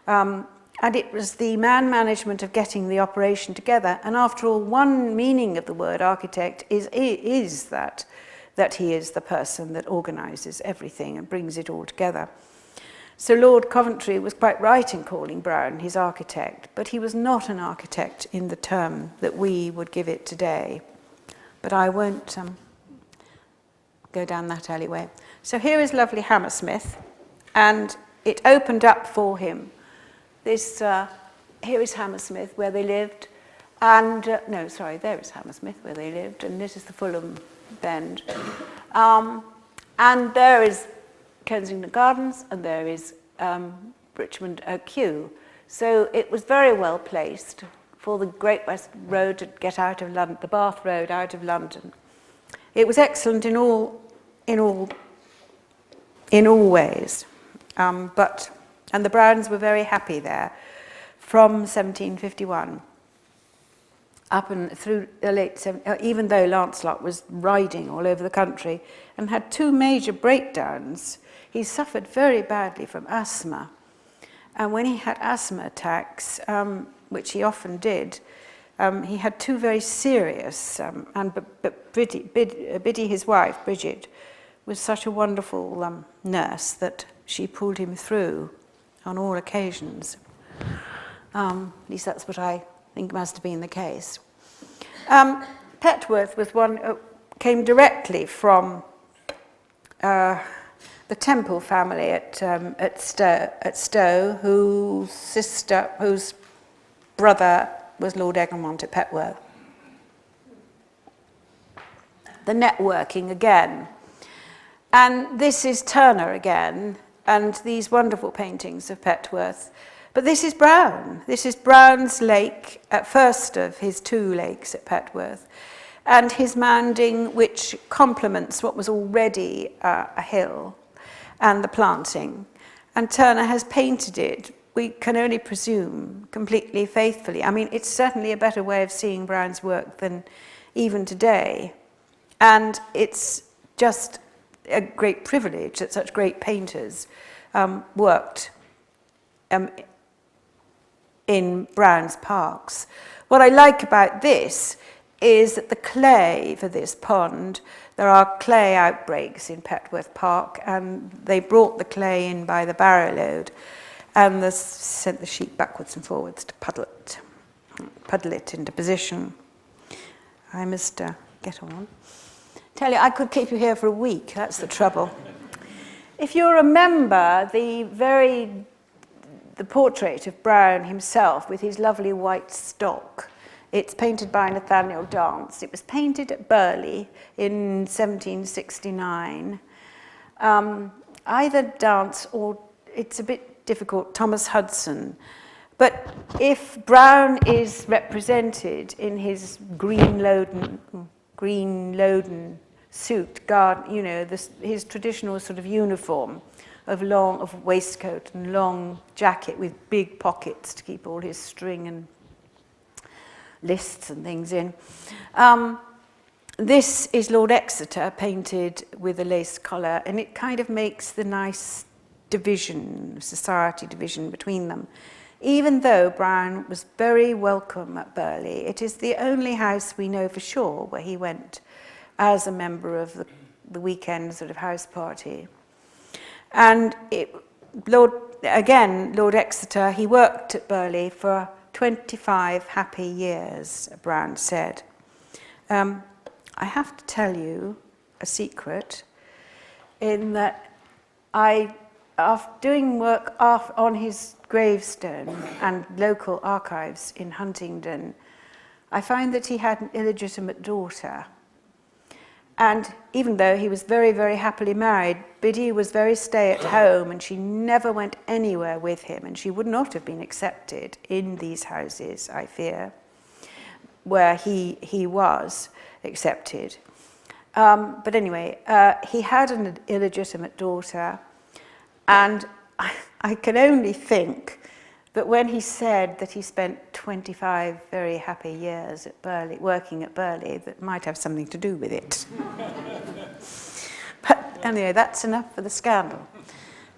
And it was the man management of getting the operation together. And after all, one meaning of the word architect is that he is the person that organises everything and brings it all together. So Lord Coventry was quite right in calling Brown his architect, but he was not an architect in the term that we would give it today. But I won't go down that alleyway. So here is lovely Hammersmith, and it opened up for him. Here is Hammersmith, where they lived, and there is Hammersmith, where they lived, and this is the Fulham Bend. And there is Kensington Gardens, and there is Richmond Kew. So it was very well placed for the Great West Road to get out of London, the Bath Road out of London. It was excellent in all ways, and the Browns were very happy there from 1751 up and through the late 70s, even though Lancelot was riding all over the country and had 2 major breakdowns. He suffered very badly from asthma, and when he had asthma attacks, which he often did, he had 2 very serious, but Biddy, his wife, Bridget, was such a wonderful nurse that she pulled him through on all occasions. At least that's what I think must have been the case. Petworth was one came directly from the Temple family at Stowe, whose brother was Lord Egremont at Petworth. The networking again. And this is Turner again, and these wonderful paintings of Petworth. But this is Brown. This is Brown's lake, at first of his 2 lakes at Petworth, and his mounding, which complements what was already a hill, and the planting. And Turner has painted it, we can only presume, completely faithfully. I mean, it's certainly a better way of seeing Brown's work than even today. And it's just a great privilege that such great painters worked in Brown's parks. What I like about this is that the clay for this pond, there are clay outbreaks in Petworth Park, and they brought the clay in by the barrow load and sent the sheep backwards and forwards to puddle it into position. I must get on. Tell you, I could keep you here for a week, that's the trouble. If you remember the portrait of Brown himself with his lovely white stock, it's painted by Nathaniel Dance. It was painted at Burleigh in 1769. Either Dance or, it's a bit difficult, Thomas Hudson. But if Brown is represented in his green Loden suit, his traditional sort of uniform of waistcoat and long jacket with big pockets to keep all his string and lists and things in. This is Lord Exeter painted with a lace collar, and it kind of makes the nice society division between them. Even though Brown was very welcome at Burleigh, it is the only house we know for sure where he went as a member of the weekend sort of house party. And Lord Exeter, he worked at Burleigh for 25 happy years, Brown said. I have to tell you a secret, in that I after doing work on his gravestone and local archives in Huntingdon, I found that he had an illegitimate daughter. And even though he was very, very happily married, Biddy was very stay-at-home, and she never went anywhere with him, and she would not have been accepted in these houses, I fear, where he was accepted. But anyway, he had an illegitimate daughter, and I can only think that when he said that he spent 25 very happy years at Burleigh, working at Burleigh, that might have something to do with it. But anyway, that's enough for the scandal.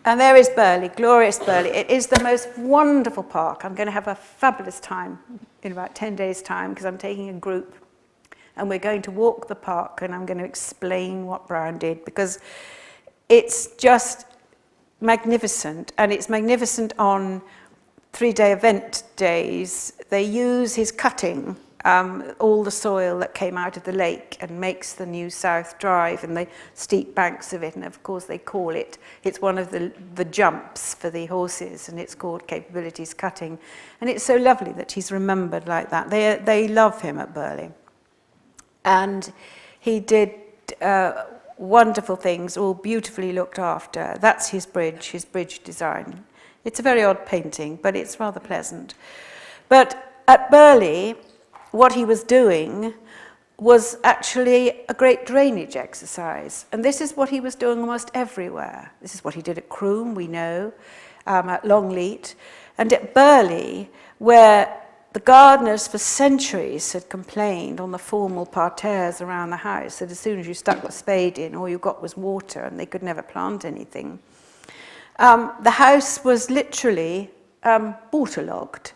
And there is Burleigh, glorious Burleigh. It is the most wonderful park. I'm going to have a fabulous time in about 10 days' time, because I'm taking a group and we're going to walk the park, and I'm going to explain what Brown did, because it's just magnificent, and it's magnificent on 3-day event days. They use his cutting, all the soil that came out of the lake, and makes the new South Drive and the steep banks of it, and of course they call it, it's one of the jumps for the horses, and it's called Capabilities Cutting, and it's so lovely that he's remembered like that. They love him at Burleigh. And he did wonderful things, all beautifully looked after. That's his bridge design. It's a very odd painting, but it's rather pleasant. But at Burleigh, what he was doing was actually a great drainage exercise. And this is what he was doing almost everywhere. This is what he did at Croom, we know, at Longleat. And at Burleigh, where the gardeners for centuries had complained on the formal parterres around the house that as soon as you stuck the spade in, all you got was water, and they could never plant anything. The house was literally waterlogged,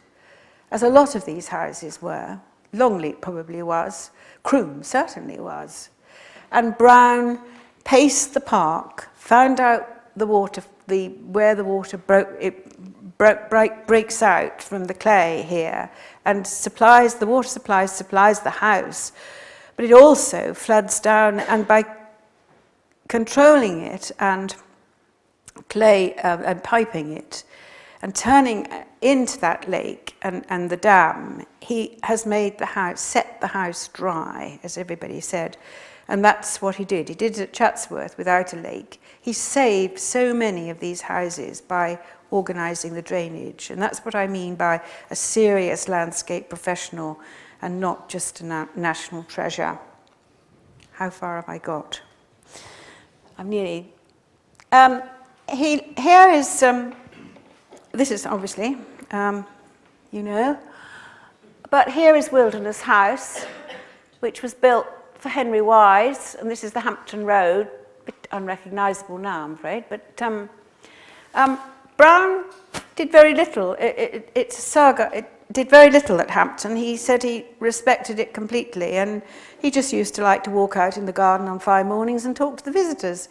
as a lot of these houses were. Longleat probably was. Croom certainly was. And Brown paced the park, found out the water, where the water breaks out from the clay here, and the water supplies the house, but it also floods down, and by controlling it and clay and piping it and turning into that lake and the dam, he has set the house dry, as everybody said. And that's what he did. He did it at Chatsworth without a lake. He saved so many of these houses by organising the drainage. And that's what I mean by a serious landscape professional and not just a national treasure. How far have I got? I'm nearly... here is... this is obviously, you know, but here is Wilderness House, which was built for Henry Wise, and this is the Hampton Road, a bit unrecognisable now, I'm afraid, but Brown did very little. It's a saga. It did very little at Hampton. He said he respected it completely, and he just used to like to walk out in the garden on fine mornings and talk to the visitors.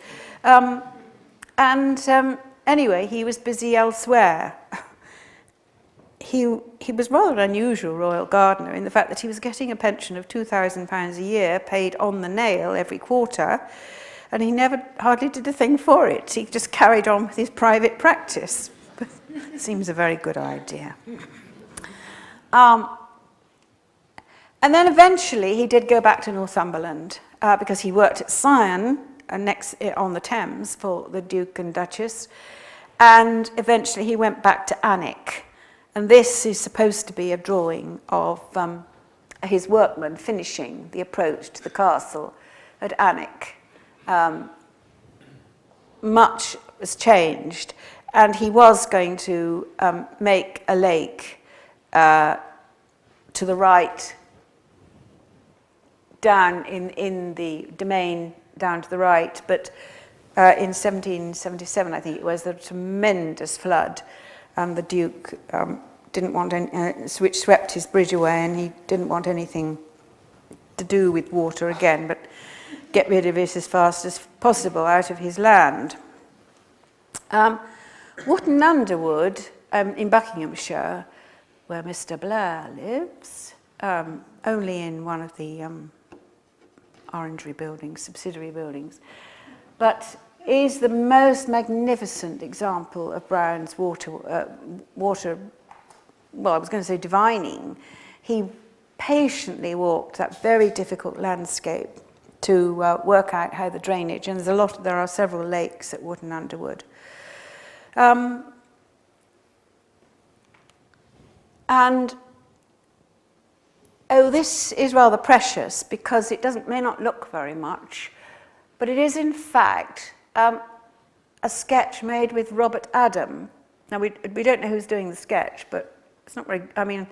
Anyway, he was busy elsewhere. He was rather an unusual royal gardener in the fact that he was getting a pension of £2,000 a year paid on the nail every quarter, and he hardly did a thing for it. He just carried on with his private practice. Seems a very good idea. And then eventually he did go back to Northumberland because he worked at Sion next on the Thames for the Duke and Duchess, and eventually he went back to Alnwick. And this is supposed to be a drawing of his workmen finishing the approach to the castle at Alnwick. Much was changed, and he was going to make a lake to the right, down in the domain down to the right, but in 1777, I think it was, there was a tremendous flood, and the Duke didn't want any, which swept his bridge away, and he didn't want anything to do with water again, but get rid of it as fast as possible out of his land. Wootton Underwood in Buckinghamshire, where Mr. Blair lives, only in one of the orangery buildings, subsidiary buildings, but is the most magnificent example of Brown's water, well, I was going to say divining. He patiently walked that very difficult landscape to work out how the drainage, and there are several lakes at Wood and Underwood. And this is rather precious because it may not look very much, but it is in fact a sketch made with Robert Adam. Now we don't know who's doing the sketch, but it's not very, I mean,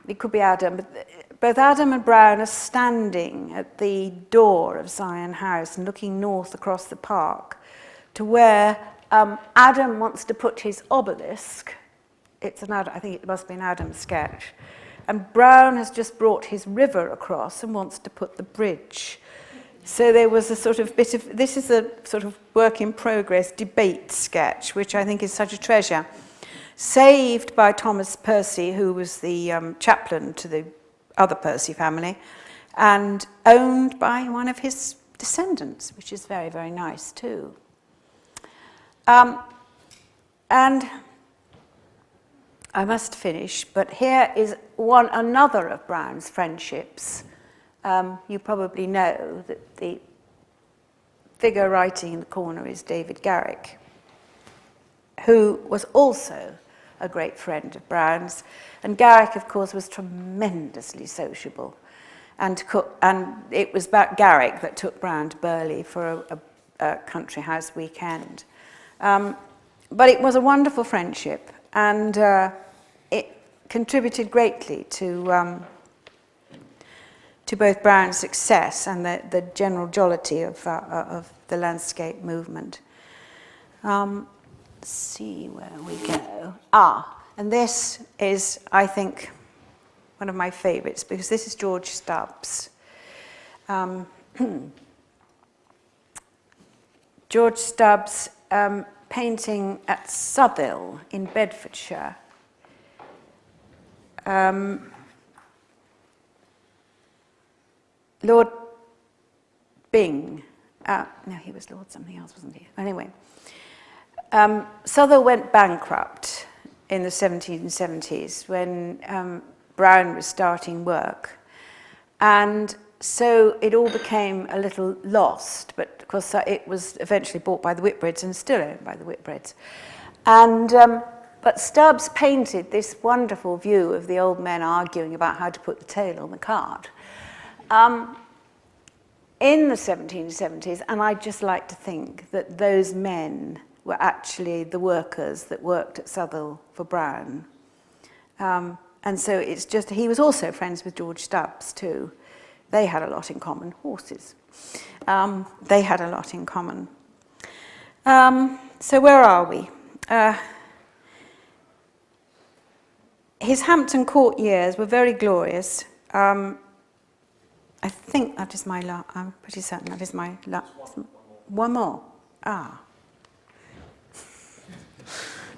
it could be Adam, but both Adam and Brown are standing at the door of Zion House and looking north across the park to where Adam wants to put his obelisk. I think it must be an Adam sketch. And Brown has just brought his river across and wants to put the bridge. So there was a sort of this is a sort of work in progress debate sketch, which I think is such a treasure. Saved by Thomas Percy, who was the chaplain to the other Percy family, and owned by one of his descendants, which is very, very nice too. And I must finish, but here is another of Brown's friendships. You probably know that the figure writing in the corner is David Garrick, who was also a great friend of Brown's. And Garrick, of course, was tremendously sociable. And it was Garrick that took Brown to Burleigh for a country house weekend. But it was a wonderful friendship, and it contributed greatly to both Brown's success and the general jollity of the landscape movement. Let's see where we go. And this is, I think, one of my favourites, because this is George Stubbs. George Stubbs painting at Southhill in Bedfordshire. Lord Byng, no, he was Lord something else, wasn't he? Anyway, Southhill went bankrupt in the 1770s when Brown was starting work. And so it all became a little lost, but of course it was eventually bought by the Whitbreads and still owned by the Whitbreads. And, but Stubbs painted this wonderful view of the old men arguing about how to put the tail on the cart in the 1770s, and I'd just like to think that those men were actually the workers that worked at Southhill for Brown. And so it's just, he was also friends with George Stubbs too. They had a lot in common, horses. They had a lot in common. So where are we? His Hampton Court years were very glorious. I think that is my last, I'm pretty certain that is my last. One more. Let's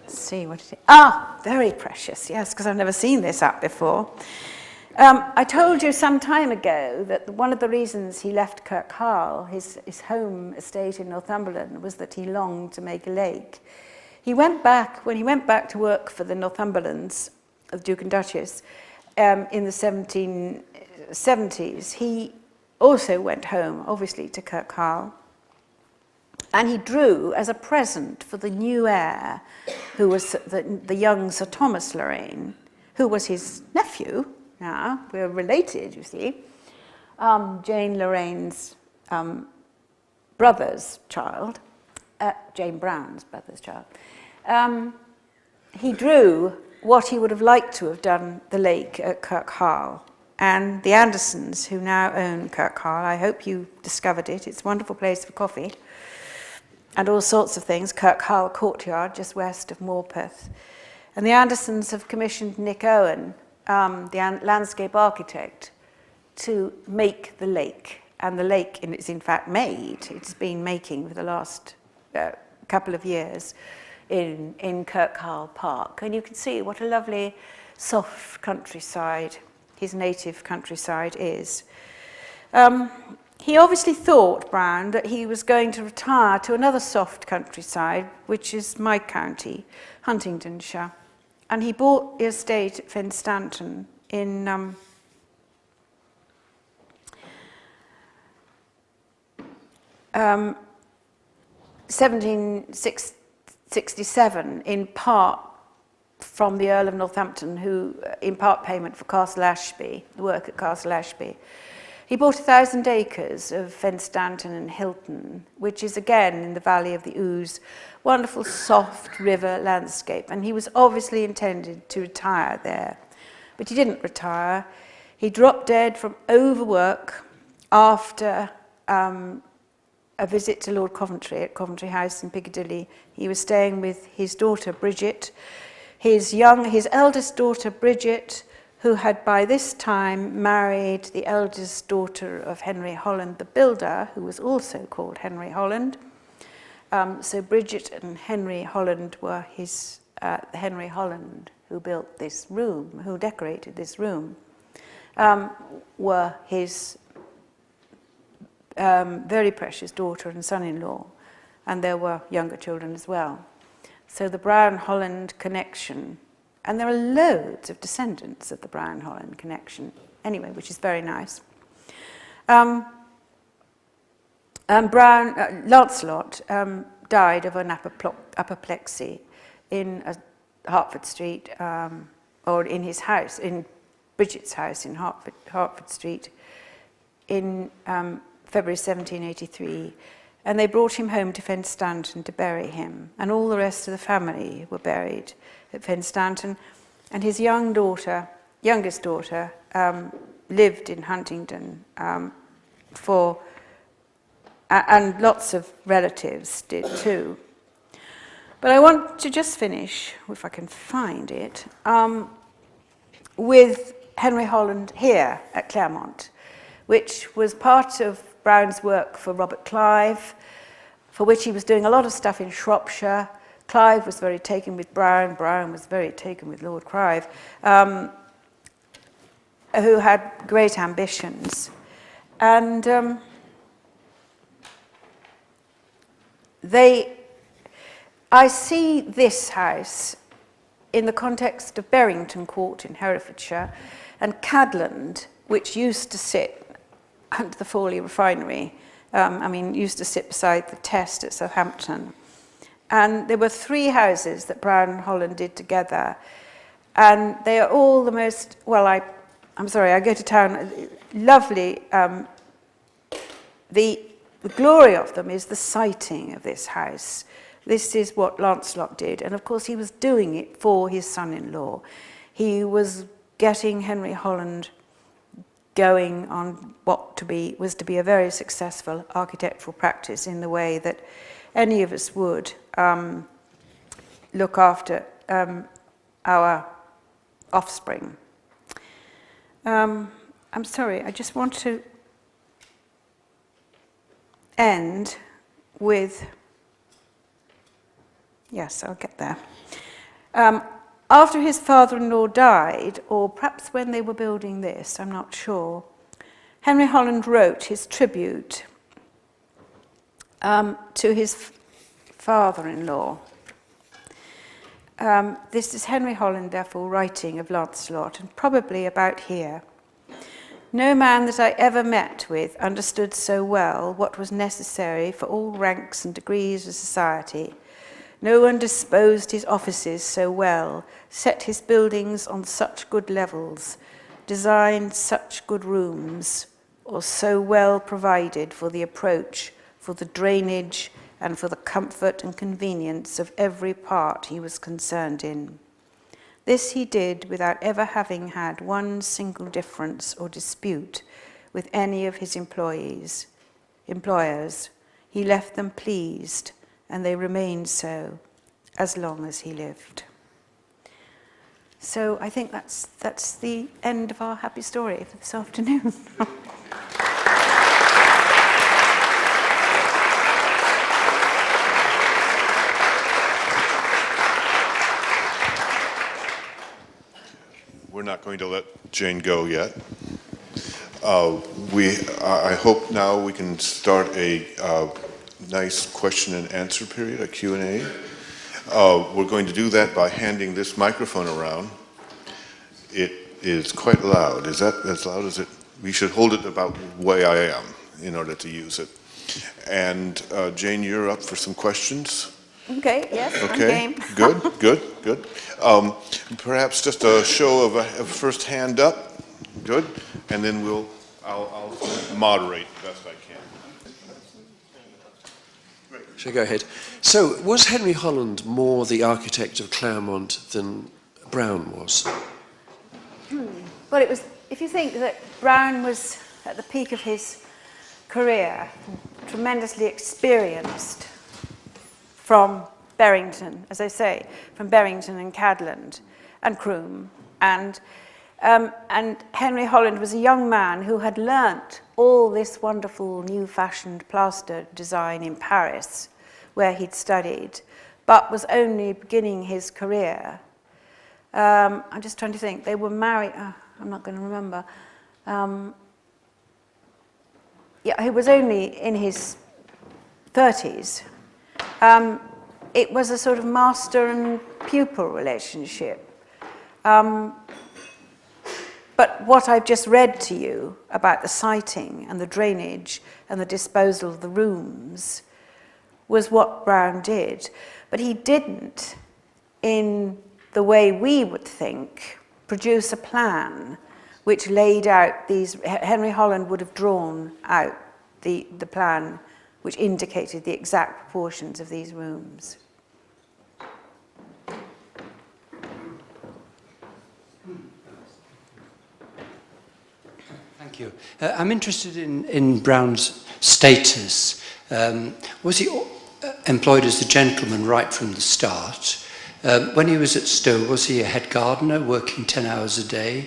see what it is. Very precious, yes, because I've never seen this up before. I told you some time ago that one of the reasons he left Kirkharle, his home estate in Northumberland, was that he longed to make a lake. When he went back to work for the Northumberlands, the Duke and Duchess, in the 1770s, he also went home, obviously, to Kirkharle. And he drew as a present for the new heir, who was the young Sir Thomas Lorraine, who was his nephew. Now, we're related, you see. Jane Lorraine's brother's child, Jane Brown's brother's child. He drew what he would have liked to have done the lake at Kirkharle. And the Andersons, who now own Kirkharle, I hope you discovered it. It's a wonderful place for coffee and all sorts of things. Kirkharle Courtyard, just west of Morpeth. And the Andersons have commissioned Nick Owen, the landscape architect, to make the lake. And the lake is in fact made. It's been making for the last couple of years in Kirkharle Park. And you can see what a lovely, soft countryside his native countryside is. he obviously thought, Brown, that he was going to retire to another soft countryside, which is my county, Huntingdonshire. And he bought the estate at Fenstanton in 1767, in part from the Earl of Northampton, who, in part payment for Castle Ashby, the work at Castle Ashby. He bought 1,000 acres of Fenstanton and Hilton, which is again in the valley of the Ouse, wonderful soft river landscape, and he was obviously intended to retire there. But he didn't retire. He dropped dead from overwork after a visit to Lord Coventry at Coventry House in Piccadilly. He was staying with his daughter Bridget, his eldest daughter Bridget, who had by this time married the eldest daughter of Henry Holland the builder, who was also called Henry Holland. So Bridget and Henry Holland were Henry Holland, who built this room, who decorated this room, were his very precious daughter and son-in-law, and there were younger children as well. So the Brown-Holland connection, and there are loads of descendants of the Brown-Holland connection, anyway, which is very nice. Lancelot died of an apoplexy in Hertford Street, or in his house, in Bridget's house in Hertford Street, in February 1783, and they brought him home to Fenstanton to bury him, and all the rest of the family were buried at Fenstanton, and his youngest daughter, lived in Huntingdon and lots of relatives did too. But I want to just finish, if I can find it, with Henry Holland here at Claremont, which was part of Brown's work for Robert Clive, for which he was doing a lot of stuff in Shropshire. Clive was very taken with Brown, Brown was very taken with Lord Clive, who had great ambitions. And I see this house in the context of Berrington Court in Herefordshire and Cadland, which used to sit under the Fawley refinery, used to sit beside the Test at Southampton. And there were 3 houses that Brown and Holland did together. And they are all the most, I'm sorry, I go to town, lovely. The glory of them is the siting of this house. This is what Lancelot did. And of course, he was doing it for his son-in-law. He was getting Henry Holland going on what was to be a very successful architectural practice in the way that any of us would look after our offspring. I'm sorry, I just want to end with, yes, I'll get there. After his father-in-law died, or perhaps when they were building this, I'm not sure, Henry Holland wrote his tribute to his father-in-law. This is Henry Holland, therefore, writing of Lancelot, and probably about here. No man that I ever met with understood so well what was necessary for all ranks and degrees of society. No one disposed his offices so well, set his buildings on such good levels, designed such good rooms, or so well provided for the approach, for the drainage, and for the comfort and convenience of every part he was concerned in. This he did without ever having had one single difference or dispute with any of his employers. He left them pleased, and they remained so as long as he lived. So I think that's the end of our happy story for this afternoon. We're not going to let Jane go yet. I hope now we can start a nice question and answer period, a Q&A. We're going to do that by handing this microphone around. It is quite loud. Is that as loud as it? We should hold it about the way I am in order to use it. And Jane, you're up for some questions. Okay, yes, Okay, I'm game. good. Perhaps just a show of a first hand up. Good. And then I'll moderate the best I can. Shall I go ahead? So, was Henry Holland more the architect of Claremont than Brown was? Well, it was, if you think that Brown was at the peak of his career, tremendously experienced from Berrington, as I say, from Berrington and Cadland and Croom, and Henry Holland was a young man who had learnt all this wonderful new-fashioned plaster design in Paris, where he'd studied, but was only beginning his career. I'm just trying to think. They were married. I'm not going to remember. He was only in his 30s. It was a sort of master and pupil relationship. But what I've just read to you about the siting and the drainage and the disposal of the rooms was what Brown did. But he didn't, in the way we would think, produce a plan which laid out these. Henry Holland would have drawn out the plan which indicated the exact proportions of these rooms. Thank you. I'm interested in Brown's status. Was he employed as a gentleman right from the start? When he was at Stowe, was he a head gardener working 10 hours a day?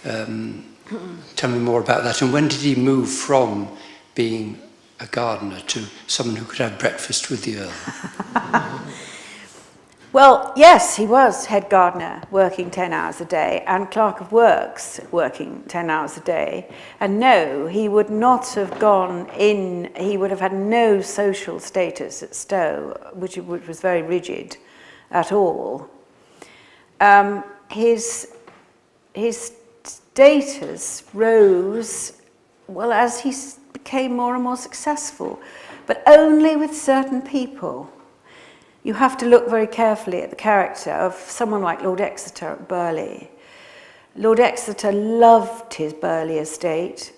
Tell me more about that. And when did he move from being a gardener to someone who could have breakfast with the Earl? Well, yes, he was head gardener working 10 hours a day and clerk of works working 10 hours a day. And no, he would not have gone in, he would have had no social status at Stowe, which was very rigid at all. His status rose, well, as he became more and more successful, but only with certain people. You have to look very carefully at the character of someone like Lord Exeter at Burleigh. Lord Exeter loved his Burleigh estate.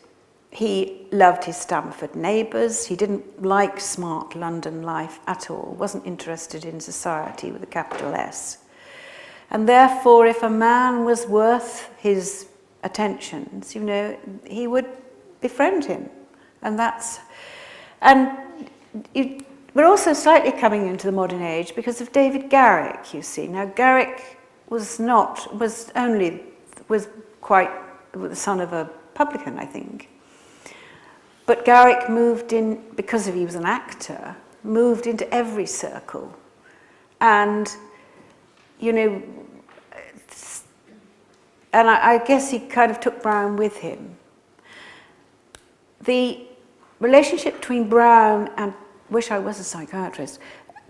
He loved his Stamford neighbours. He didn't like smart London life at all, wasn't interested in society with a capital S. And therefore, if a man was worth his attentions, he would befriend him. We're also slightly coming into the modern age because of David Garrick, you see. Now, Garrick was quite the son of a publican, I think. But Garrick moved in, because he was an actor, moved into every circle. And, I guess he kind of took Brown with him. The relationship between Brown and wish I was a psychiatrist,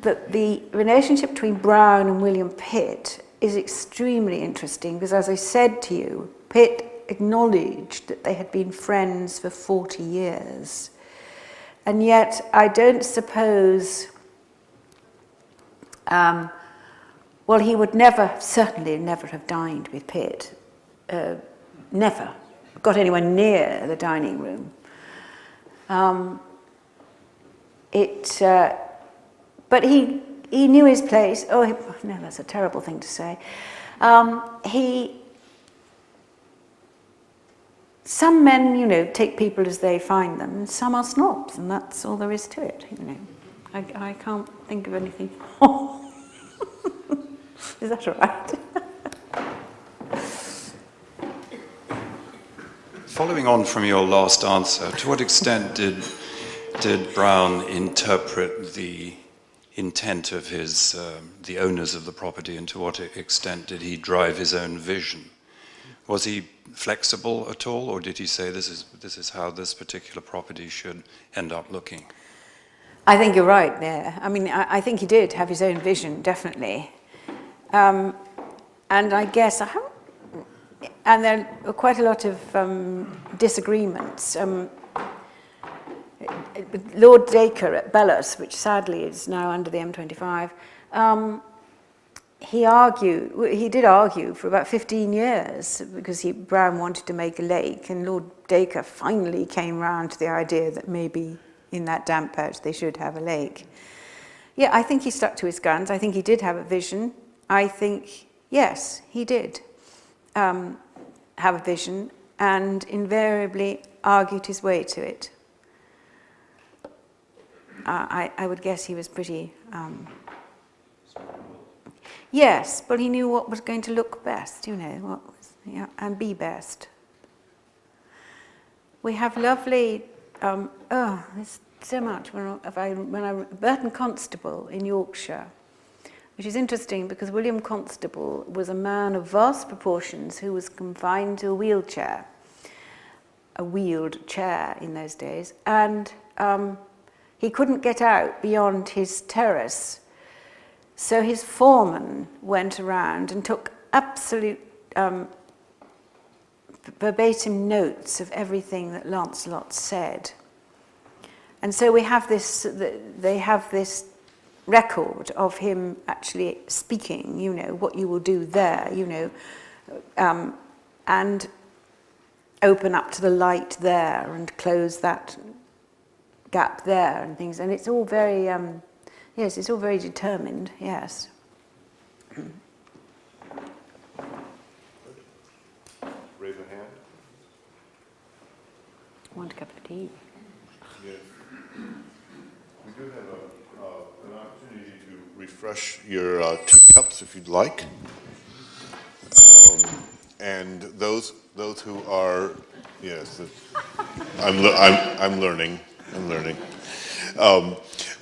that the relationship between Brown and William Pitt is extremely interesting because, as I said to you, Pitt acknowledged that they had been friends for 40 years. And yet, I don't suppose, he would certainly never have dined with Pitt. Never got anywhere near the dining room. But he knew his place. No, that's a terrible thing to say. Some men, take people as they find them, and some are snobs, and that's all there is to it, I can't think of anything more. Is that all right? Following on from your last answer, to what extent did Brown interpret the intent of the owners of the property, and to what extent did he drive his own vision? Was he flexible at all, or did he say this is how this particular property should end up looking? I think you're right there. I mean, I think he did have his own vision, definitely. And I guess and there are quite a lot of disagreements. Lord Dacre at Bellows, which sadly is now under the M25, he did argue for about 15 years because Brown wanted to make a lake, and Lord Dacre finally came round to the idea that maybe in that damp patch they should have a lake. Yeah, I think he stuck to his guns. I think he did have a vision. I think, yes, he did have a vision and invariably argued his way to it. I would guess he was pretty... yes, but he knew what was going to look best, and be best. We have lovely... there's so much. Burton Constable in Yorkshire, which is interesting because William Constable was a man of vast proportions who was confined to a wheelchair, a wheeled chair in those days, and he couldn't get out beyond his terrace. So his foreman went around and took absolute verbatim notes of everything that Lancelot said. And so we have they have this record of him actually speaking, what you will do there, and open up to the light there and close that gap there and things. And it's all very, yes, it's all very determined, yes. Raise a hand. Want a cup of tea? Yes. We do have an opportunity to refresh your teacups if you'd like. And those who are, yes, I'm learning.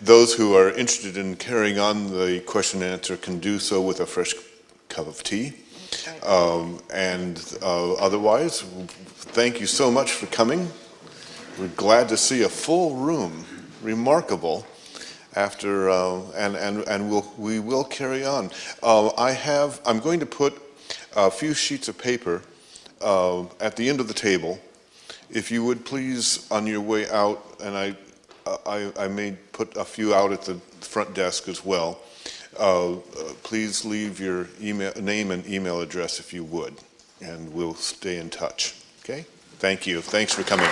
Those who are interested in carrying on the question and answer can do so with a fresh cup of tea. Otherwise, thank you so much for coming. We're glad to see a full room, remarkable. After we will carry on. I'm going to put a few sheets of paper at the end of the table. If you would please, on your way out, and I may put a few out at the front desk as well. Please leave your name and email address if you would, and we'll stay in touch. Okay? Thank you. Thanks for coming.